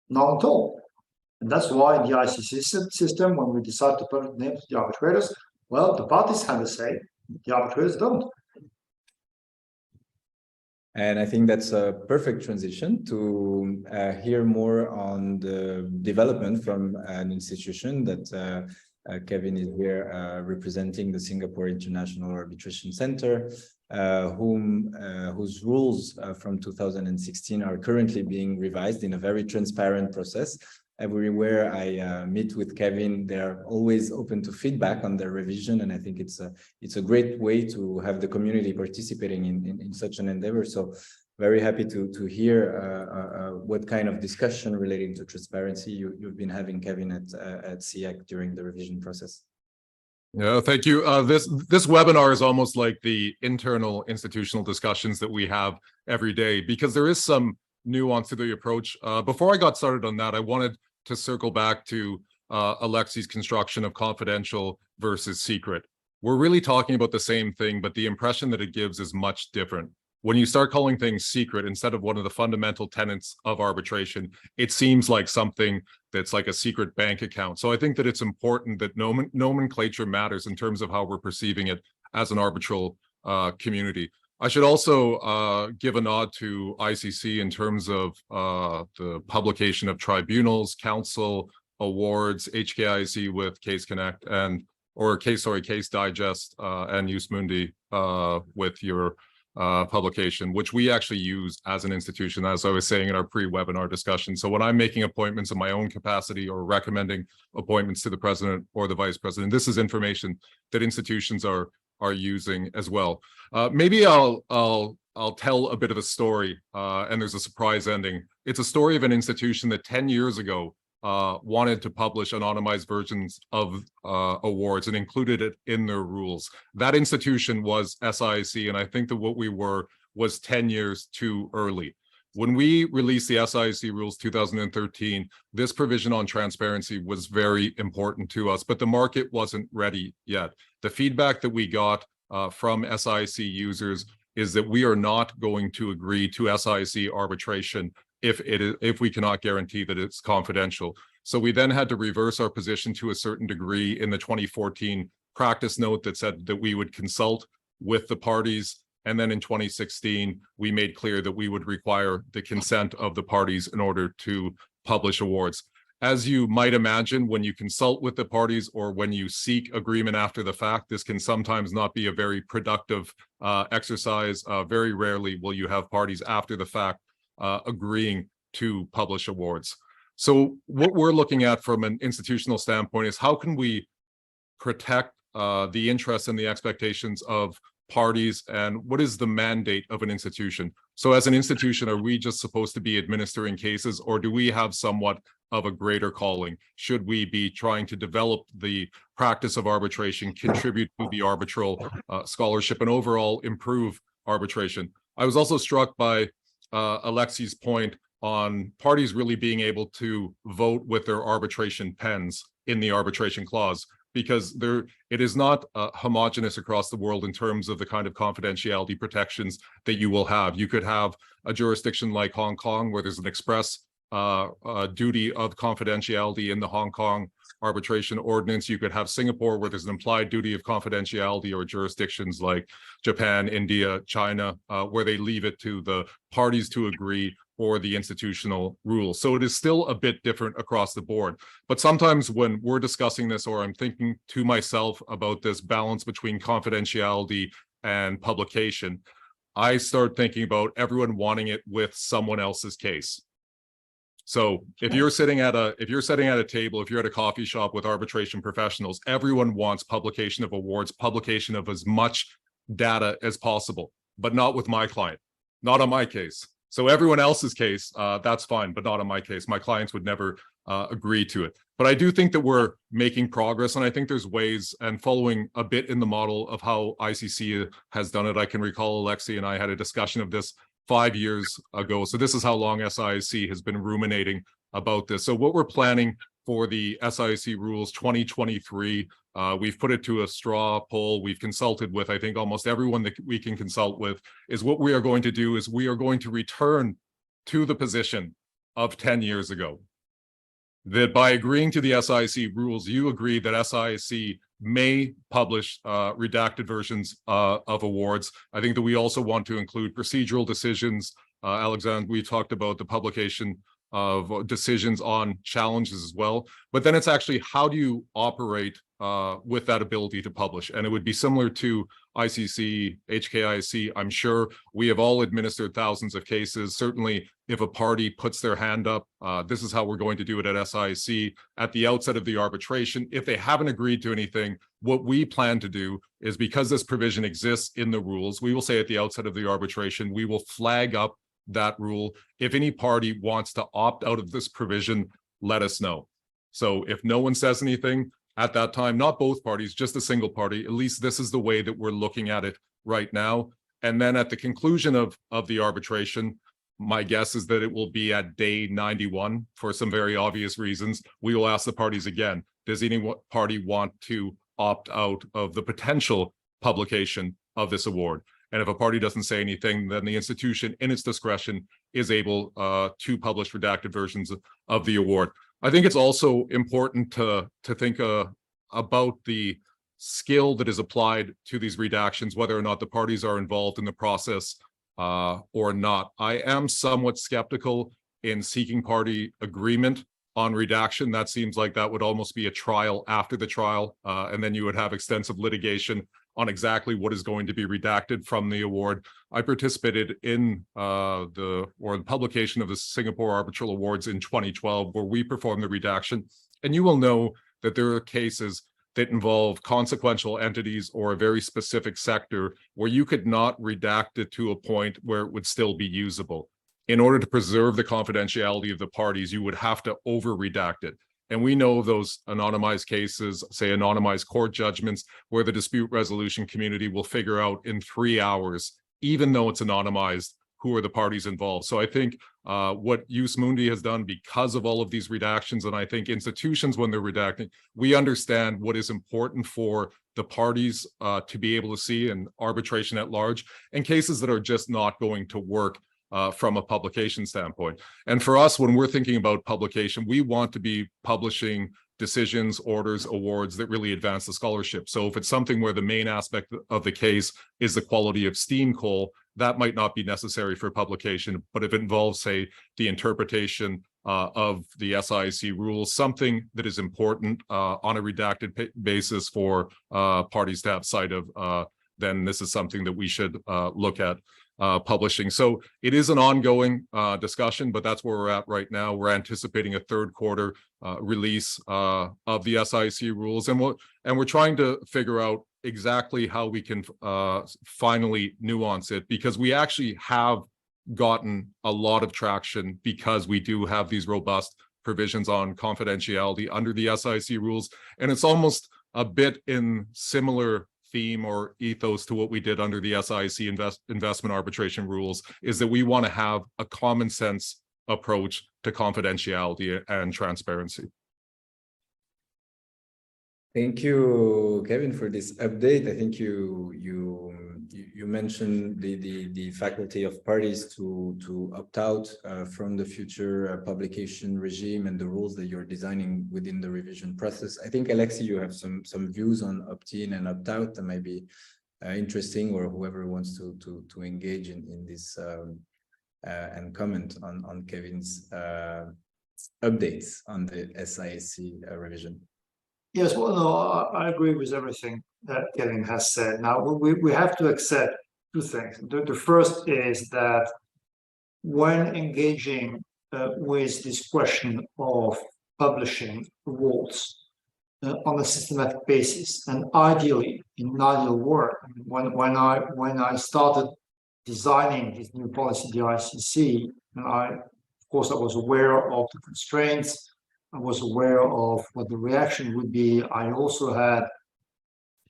None at all. And that's why in the ICC system, when we decide to publish the names of the arbitrators, well, the parties have a say, the arbitrators don't. And I think that's a perfect transition to hear more on the development from an institution that Kevin is here representing the Singapore International Arbitration Center, whose rules from 2016 are currently being revised in a very transparent process. Everywhere I meet with Kevin, they're always open to feedback on their revision, and I think it's a great way to have the community participating in such an endeavor. So very happy to hear what kind of discussion relating to transparency you've been having, Kevin, at SIAC during the revision process. Yeah, thank you. This webinar is almost like the internal institutional discussions that we have every day, because there is some nuance to the approach. Before I got started on that, I wanted to circle back to Alexis' construction of confidential versus secret. We're really talking about the same thing, but the impression that it gives is much different. When you start calling things secret instead of one of the fundamental tenets of arbitration, it seems like something that's like a secret bank account. So I think that it's important that nomenclature matters in terms of how we're perceiving it as an arbitral community. I should also give a nod to ICC in terms of the publication of tribunals, counsel, awards, HKIC with Case Connect Case Digest and Jus Mundi with your publication, which we actually use as an institution, as I was saying in our pre-webinar discussion. So when I'm making appointments in my own capacity or recommending appointments to the president or the vice president, this is information that institutions are using as well. Maybe I'll tell a bit of a story, and there's a surprise ending. It's a story of an institution that 10 years ago wanted to publish anonymized versions of awards and included it in their rules. That institution was SIC, and I think that what we were was 10 years too early. When we released the SIC rules 2013, this provision on transparency was very important to us, but the market wasn't ready yet. The feedback that we got from SIC users is that we are not going to agree to SIC arbitration if we cannot guarantee that it's confidential. So we then had to reverse our position to a certain degree in the 2014 practice note that said that we would consult with the parties. And then in 2016, we made clear that we would require the consent of the parties in order to publish awards. As you might imagine, when you consult with the parties or when you seek agreement after the fact, this can sometimes not be a very productive exercise. Very rarely will you have parties after the fact agreeing to publish awards. So what we're looking at from an institutional standpoint is how can we protect the interests and the expectations of parties, and what is the mandate of an institution? So as an institution, are we just supposed to be administering cases, or do we have somewhat of a greater calling? Should we be trying to develop the practice of arbitration, contribute to the arbitral scholarship, and overall improve arbitration? I was also struck by Alexis' point on parties really being able to vote with their arbitration pens in the arbitration clause, because it is not homogeneous across the world in terms of the kind of confidentiality protections that you will have. You could have a jurisdiction like Hong Kong where there's an express duty of confidentiality in the Hong Kong arbitration ordinance. You could have Singapore where there's an implied duty of confidentiality, or jurisdictions like Japan, India, China, where they leave it to the parties to agree or the institutional rules. So it is still a bit different across the board. But sometimes when we're discussing this, or I'm thinking to myself about this balance between confidentiality and publication, I start thinking about everyone wanting it with someone else's case. So if you're sitting at a table, if you're at a coffee shop with arbitration professionals, everyone wants publication of awards, publication of as much data as possible, but not with my client, not on my case. So everyone else's case, that's fine, but not on my case. My clients would never agree to it. But I do think that we're making progress, and I think there's ways, and following a bit in the model of how ICC has done it. I can recall Alexis and I had a discussion of this 5 years ago. So this is how long SIC has been ruminating about this. So what we're planning for the SIC rules 2023, we've put it to a straw poll. We've consulted with, I think, almost everyone that we can consult with, is what we are going to do is we are going to return to the position of 10 years ago. That by agreeing to the SIC rules, you agree that SIC may publish redacted versions of awards. I think that we also want to include procedural decisions. Alexandre, we talked about the publication of decisions on challenges as well. But then it's actually, how do you operate with that ability to publish. And it would be similar to ICC, HKIC. I'm sure we have all administered thousands of cases. Certainly, if a party puts their hand up, this is how we're going to do it at SIC at the outset of the arbitration. If they haven't agreed to anything, what we plan to do is, because this provision exists in the rules, we will say at the outset of the arbitration, we will flag up that rule. If any party wants to opt out of this provision, let us know. So if no one says anything at that time, not both parties, just a single party, at least this is the way that we're looking at it right now. And then at the conclusion of the arbitration, my guess is that it will be at day 91 for some very obvious reasons. We will ask the parties again, does any party want to opt out of the potential publication of this award? And if a party doesn't say anything, then the institution in its discretion is able to publish redacted versions of the award. I think it's also important to think about the skill that is applied to these redactions, whether or not the parties are involved in the process or not. I am somewhat skeptical in seeking party agreement on redaction. That seems like that would almost be a trial after the trial, and then you would have extensive litigation on exactly what is going to be redacted from the award. I participated in the publication of the Singapore Arbitral Awards in 2012, where we performed the redaction. And you will know that there are cases that involve consequential entities or a very specific sector where you could not redact it to a point where it would still be usable. In order to preserve the confidentiality of the parties, you would have to over-redact it. And we know those anonymized cases, say anonymized court judgments, where the dispute resolution community will figure out in 3 hours, even though it's anonymized, who are the parties involved. So I think what Jus Mundi has done, because of all of these redactions, and I think institutions, when they're redacting, we understand what is important for the parties to be able to see in arbitration at large, and cases that are just not going to work from a publication standpoint. And for us, when we're thinking about publication, we want to be publishing decisions, orders, awards that really advance the scholarship. So if it's something where the main aspect of the case is the quality of steam coal, that might not be necessary for publication. But if it involves, say, the interpretation of the SIC rules, something that is important on a redacted basis for parties to have sight of, then this is something that we should look at publishing. So it is an ongoing discussion, but that's where we're at right now. We're anticipating a third quarter release of the SIC rules, and we're trying to figure out exactly how we can finally nuance it, because we actually have gotten a lot of traction because we do have these robust provisions on confidentiality under the SIC rules, and it's almost a bit in similar theme or ethos to what we did under the SIC investment arbitration rules, is that we want to have a common sense approach to confidentiality and transparency. Thank you, Kevin, for this update. I think you mentioned the faculty of parties to opt out from the future publication regime and the rules that you're designing within the revision process. I think, Alexis, you have some views on opt-in and opt-out that might be interesting, or whoever wants to engage in this and comment on Kevin's updates on the SIC revision. Yes, well, no, I agree with everything that Kevin has said. Now, we have to accept two things. The first is that when engaging with this question of publishing awards on a systematic basis, and ideally, in an ideal world, when I started designing this new policy, the ICC, and of course, I was aware of the constraints. I was aware of what the reaction would be. I also had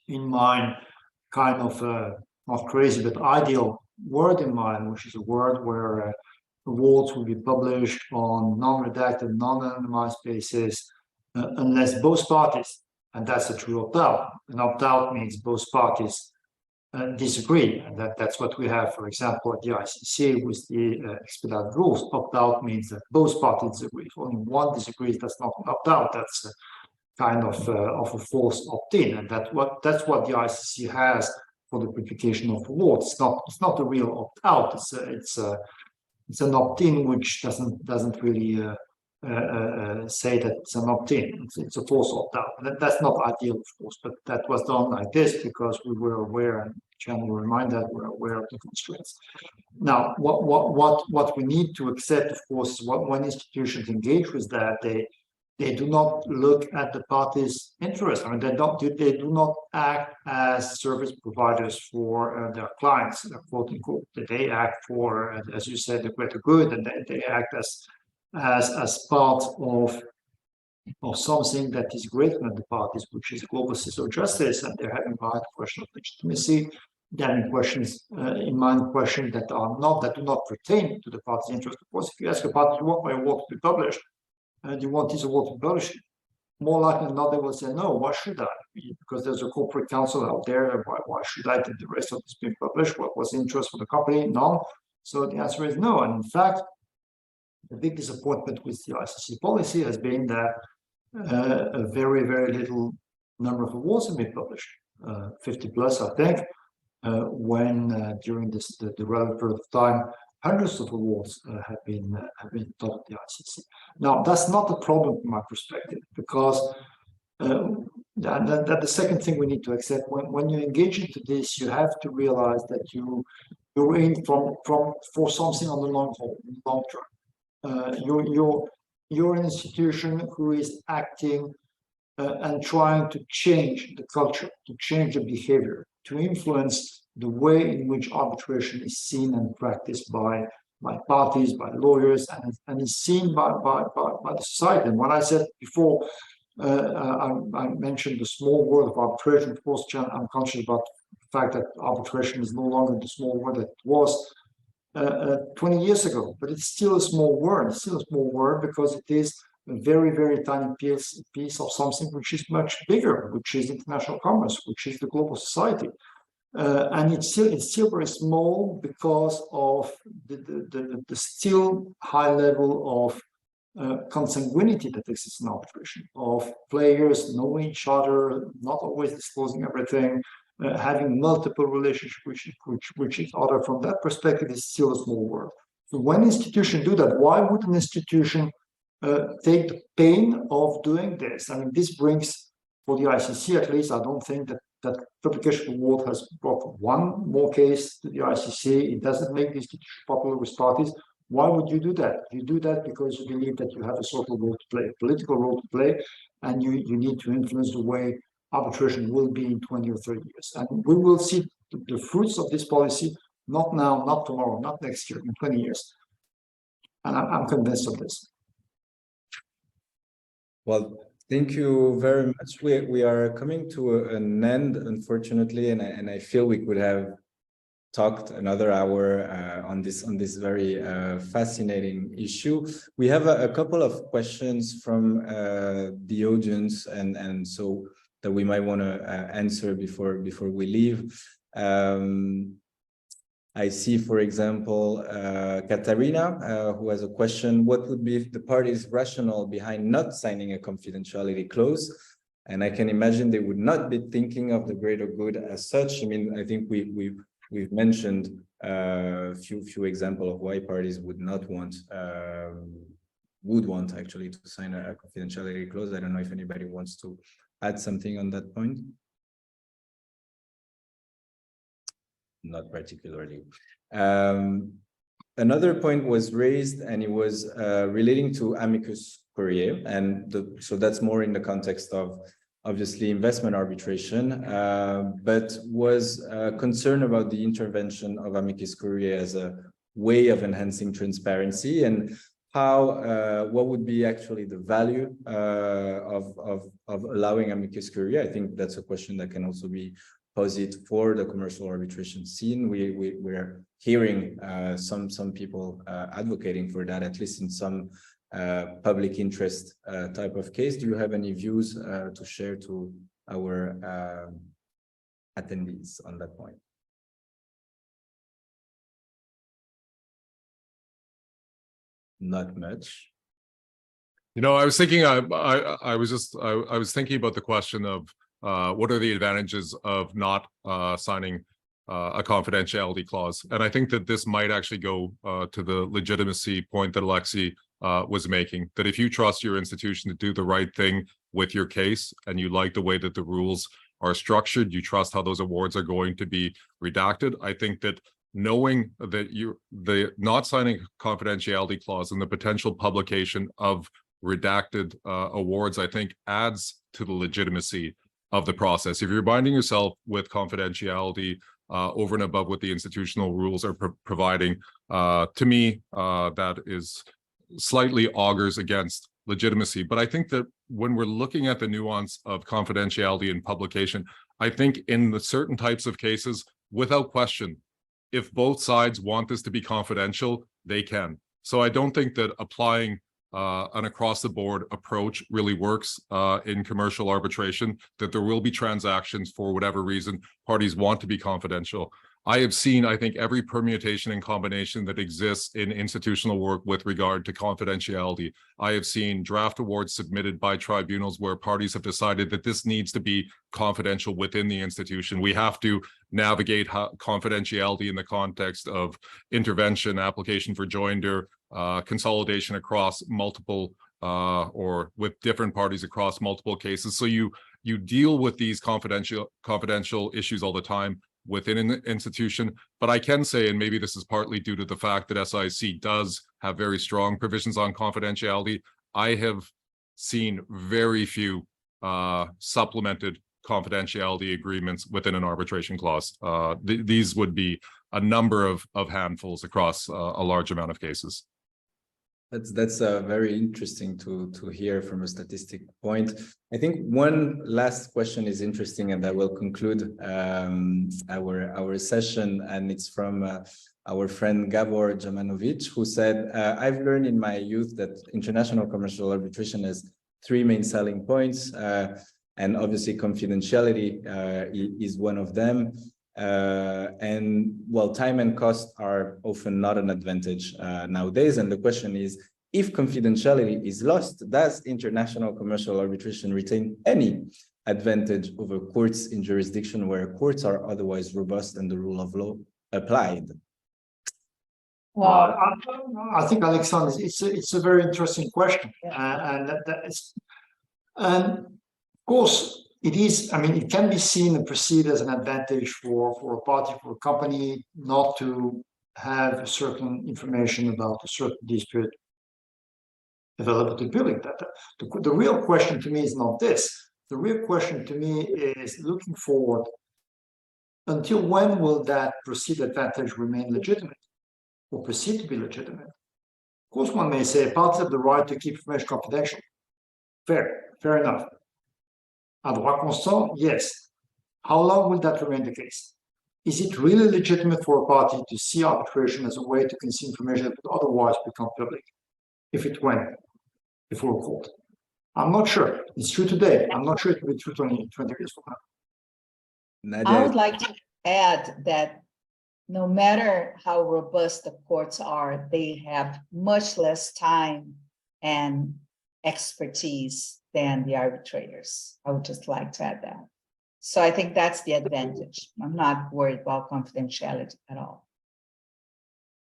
in mind kind of not crazy, but ideal word in mind, which is a word where awards will be published on non-redacted, non-anonymized basis, unless both parties, and that's a true opt-out. An opt-out means both parties disagree, and that's what we have, for example, at the ICC with the expedited rules. Opt-out means that both parties disagree. If only one disagrees, that's not an opt-out. That's a kind of a false opt-in, and that's what the ICC has for the publication of awards. It's not a real opt-out. It's an opt-in which doesn't really say that it's an opt-in, it's a forced opt-out. That's not ideal, of course, but that was done like this because we were aware, and Chiann will remind that we're aware of the constraints. Now, what we need to accept, of course, is when institutions engage with that, they do not look at the parties' interest. I mean, they do not act as service providers for their clients, quote unquote. They act for, as you said, the greater good, and they act as part of something that is greater than the parties, which is global system of justice, and they're having a question of legitimacy. They're having questions in mind, questions that do not pertain to the party's interest. Of course, if you ask a party, do you want my work to be published? Do you want this award to be published? More likely than not, they will say, no, why should I? Because there's a corporate counsel out there. Why should I take the rest of this being published? What was the interest for the company? None. So the answer is no. And in fact, the big disappointment with the ICC policy has been that a very, very little number of awards have been published, 50 plus, I think, when during the relevant period of time, hundreds of awards have been taught at the ICC. Now, that's not a problem from my perspective, because the second thing we need to accept, when you engage into this, you have to realize that you're in for something on the long term. You're an institution who is acting and trying to change the culture, to change the behavior, to influence the way in which arbitration is seen and practiced by parties, by lawyers, and is seen by the society. And when I said before, I mentioned the small world of arbitration. Of course, Chiann, I'm conscious about the fact that arbitration is no longer the small world that it was 20 years ago, but it's still a small world. It's still a small world because it is a very, very tiny piece of something which is much bigger, which is international commerce, which is the global society. And it's still very small because of the still high level of consanguinity that exists in arbitration, of players knowing each other, not always disclosing everything, having multiple relationships which each other. From that perspective, is still a small world. So when institutions do that, why would an institution take the pain of doing this? I mean, this brings, for the ICC at least, I don't think that publication award has brought one more case to the ICC. It doesn't make the institution popular with parties. Why would you do that? You do that because you believe that you have a social role to play, a political role to play, and you need to influence the way arbitration will be in 20 or 30 years. And we will see the fruits of this policy, not now, not tomorrow, not next year, in 20 years. And I'm convinced of this. Well, thank you very much. We are coming to an end, unfortunately, and I feel we could have talked another hour on this very fascinating issue. We have a couple of questions from the audience, and so that we might want to answer before we leave. I see, for example, Katarina, who has a question: what would be the party's rationale behind not signing a confidentiality clause? And I can imagine they would not be thinking of the greater good as such. I mean, I think we've mentioned a few examples of why parties would not want, would want actually to sign a confidentiality clause. I don't know if anybody wants to add something on that point. Not particularly. Another point was raised, and it was relating to amicus curiae, and so that's more in the context of obviously investment arbitration, but was concerned about the intervention of amicus curiae as a way of enhancing transparency, and how what would be actually the value of allowing amicus curiae. I think that's a question that can also be posed for the commercial arbitration scene. We're hearing some people advocating for that, at least in some public interest type of case. Do you have any views to share to our attendees on that point? Not much. You know, I was thinking, I was thinking about the question of what are the advantages of not signing a confidentiality clause. And I think that this might actually go to the legitimacy point that Alexis was making, that if you trust your institution to do the right thing with your case and you like the way that the rules are structured, you trust how those awards are going to be redacted. I think that knowing that the not signing a confidentiality clause and the potential publication of redacted awards, I think adds to the legitimacy of the process. If you're binding yourself with confidentiality over and above what the institutional rules are providing, to me, that is slightly augurs against legitimacy. But I think that when we're looking at the nuance of confidentiality and publication, I think in the certain types of cases, without question, if both sides want this to be confidential, they can. So I don't think that applying an across-the-board approach really works in commercial arbitration, that there will be transactions for whatever reason parties want to be confidential. I have seen, I think, every permutation and combination that exists in institutional work with regard to confidentiality. I have seen draft awards submitted by tribunals where parties have decided that this needs to be confidential within the institution. We have to navigate confidentiality in the context of intervention, application for joinder, consolidation across multiple or with different parties across multiple cases. So you deal with these confidential issues all the time within an institution. But I can say, and maybe this is partly due to the fact that SIC does have very strong provisions on confidentiality, I have seen very few supplemented confidentiality agreements within an arbitration clause. These would be a number of handfuls across a large amount of cases. That's very interesting to hear from a statistic point. I think one last question is interesting, and that will conclude our session. And it's from our friend Gabor Jamanovic, who said, "I've learned in my youth that international commercial arbitration has three main selling points, and obviously confidentiality is one of them. And well, time and cost are often not an advantage nowadays. And the question is, if confidentiality is lost, does international commercial arbitration retain any advantage over courts in jurisdiction where courts are otherwise robust and the rule of law applied?" Well, I think, Alexandre, it's a very interesting question, and of course it is. I mean, it can be seen and perceived as an advantage for a party, for a company, not to have certain information about a certain dispute available to the public. The real question to me is not this. The real question to me is looking forward. Until when will that perceived advantage remain legitimate or perceived to be legitimate? Of course, one may say parties have the right to keep information confidential. Fair enough. À droit constant, yes. How long will that remain the case? Is it really legitimate for a party to see arbitration as a way to conceal information that would otherwise become public if it went before a court? I'm not sure. It's true today. I'm not sure it will be true 20 years from now. Nadia, I would like to add that no matter how robust the courts are, they have much less time and expertise than the arbitrators. I would just like to add that. So I think that's the advantage. I'm not worried about confidentiality at all.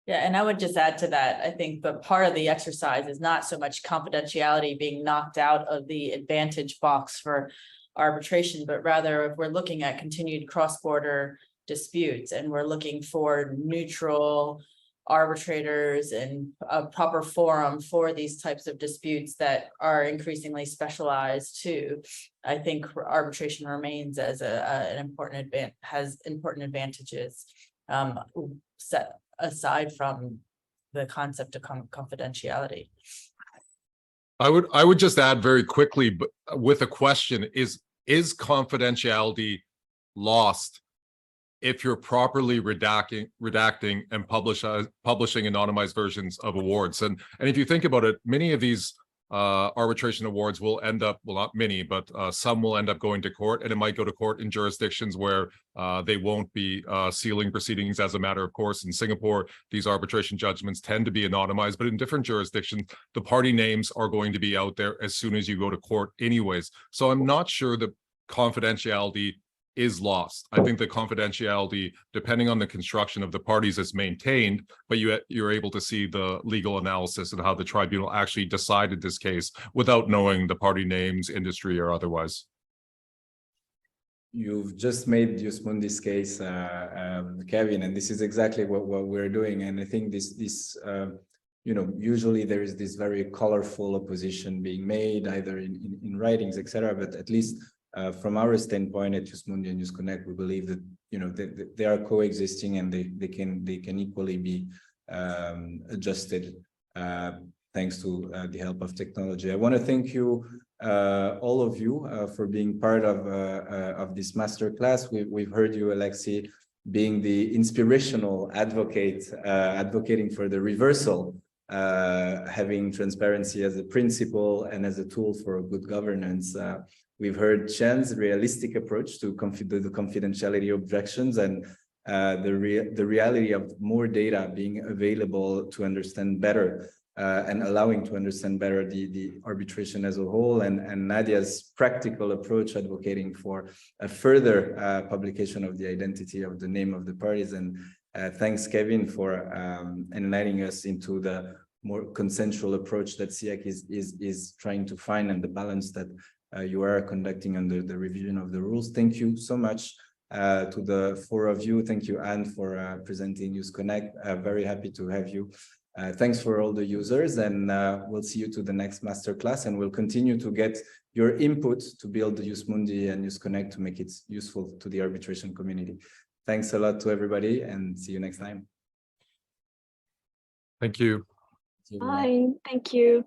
Yeah, and I would just add to that, I think, but part of the exercise is not so much confidentiality being knocked out of the advantage box for arbitration, but rather if we're looking at continued cross-border disputes and we're looking for neutral arbitrators and a proper forum for these types of disputes that are increasingly specialized too, I think arbitration remains as an important has important advantages set aside from the concept of confidentiality. I would just add very quickly, but with a question, is confidentiality lost if you're properly redacting and publishing anonymized versions of awards? And if you think about it, many of these arbitration awards will end up, well, not many, but some will end up going to court, and it might go to court in jurisdictions where they won't be sealing proceedings as a matter of course. In Singapore, these arbitration judgments tend to be anonymized, but in different jurisdictions, the party names are going to be out there as soon as you go to court anyways. So I'm not sure that confidentiality is lost. I think that confidentiality, depending on the construction of the parties, is maintained, but you're able to see the legal analysis and how the tribunal actually decided this case without knowing the party names, industry, or otherwise. You've just made Jus Mundi's case, Kevin, and this is exactly what we're doing. And I think this you know, usually there is this very colorful opposition being made either in writings, etc. But at least from our standpoint at Jus Mundi and Jus Connect, we believe that, you know, they are coexisting and they can equally be adjusted thanks to the help of technology. I want to thank you, all of you, for being part of this masterclass. We've heard you, Alexis, being the inspirational advocate, advocating for the reversal, having transparency as a principle and as a tool for good governance. We've heard Chiann's realistic approach to the confidentiality objections and the reality of more data being available to understand better and allowing to understand better the arbitration as a whole, and Nadia's practical approach advocating for a further publication of the identity of the name of the parties. And thanks, Kevin, for enlightening us into the more consensual approach that SIAC is trying to find and the balance that you are conducting under the revision of the rules. Thank you so much to the four of you. Thank you, Anne, for presenting Jus Connect. Very happy to have you. Thanks for all the users, and we'll see you to the next masterclass, and we'll continue to get your input to build the Jus Mundi and Jus Connect to make it useful to the arbitration community. Thanks a lot to everybody, and see you next time. Thank you. Bye. Thank you.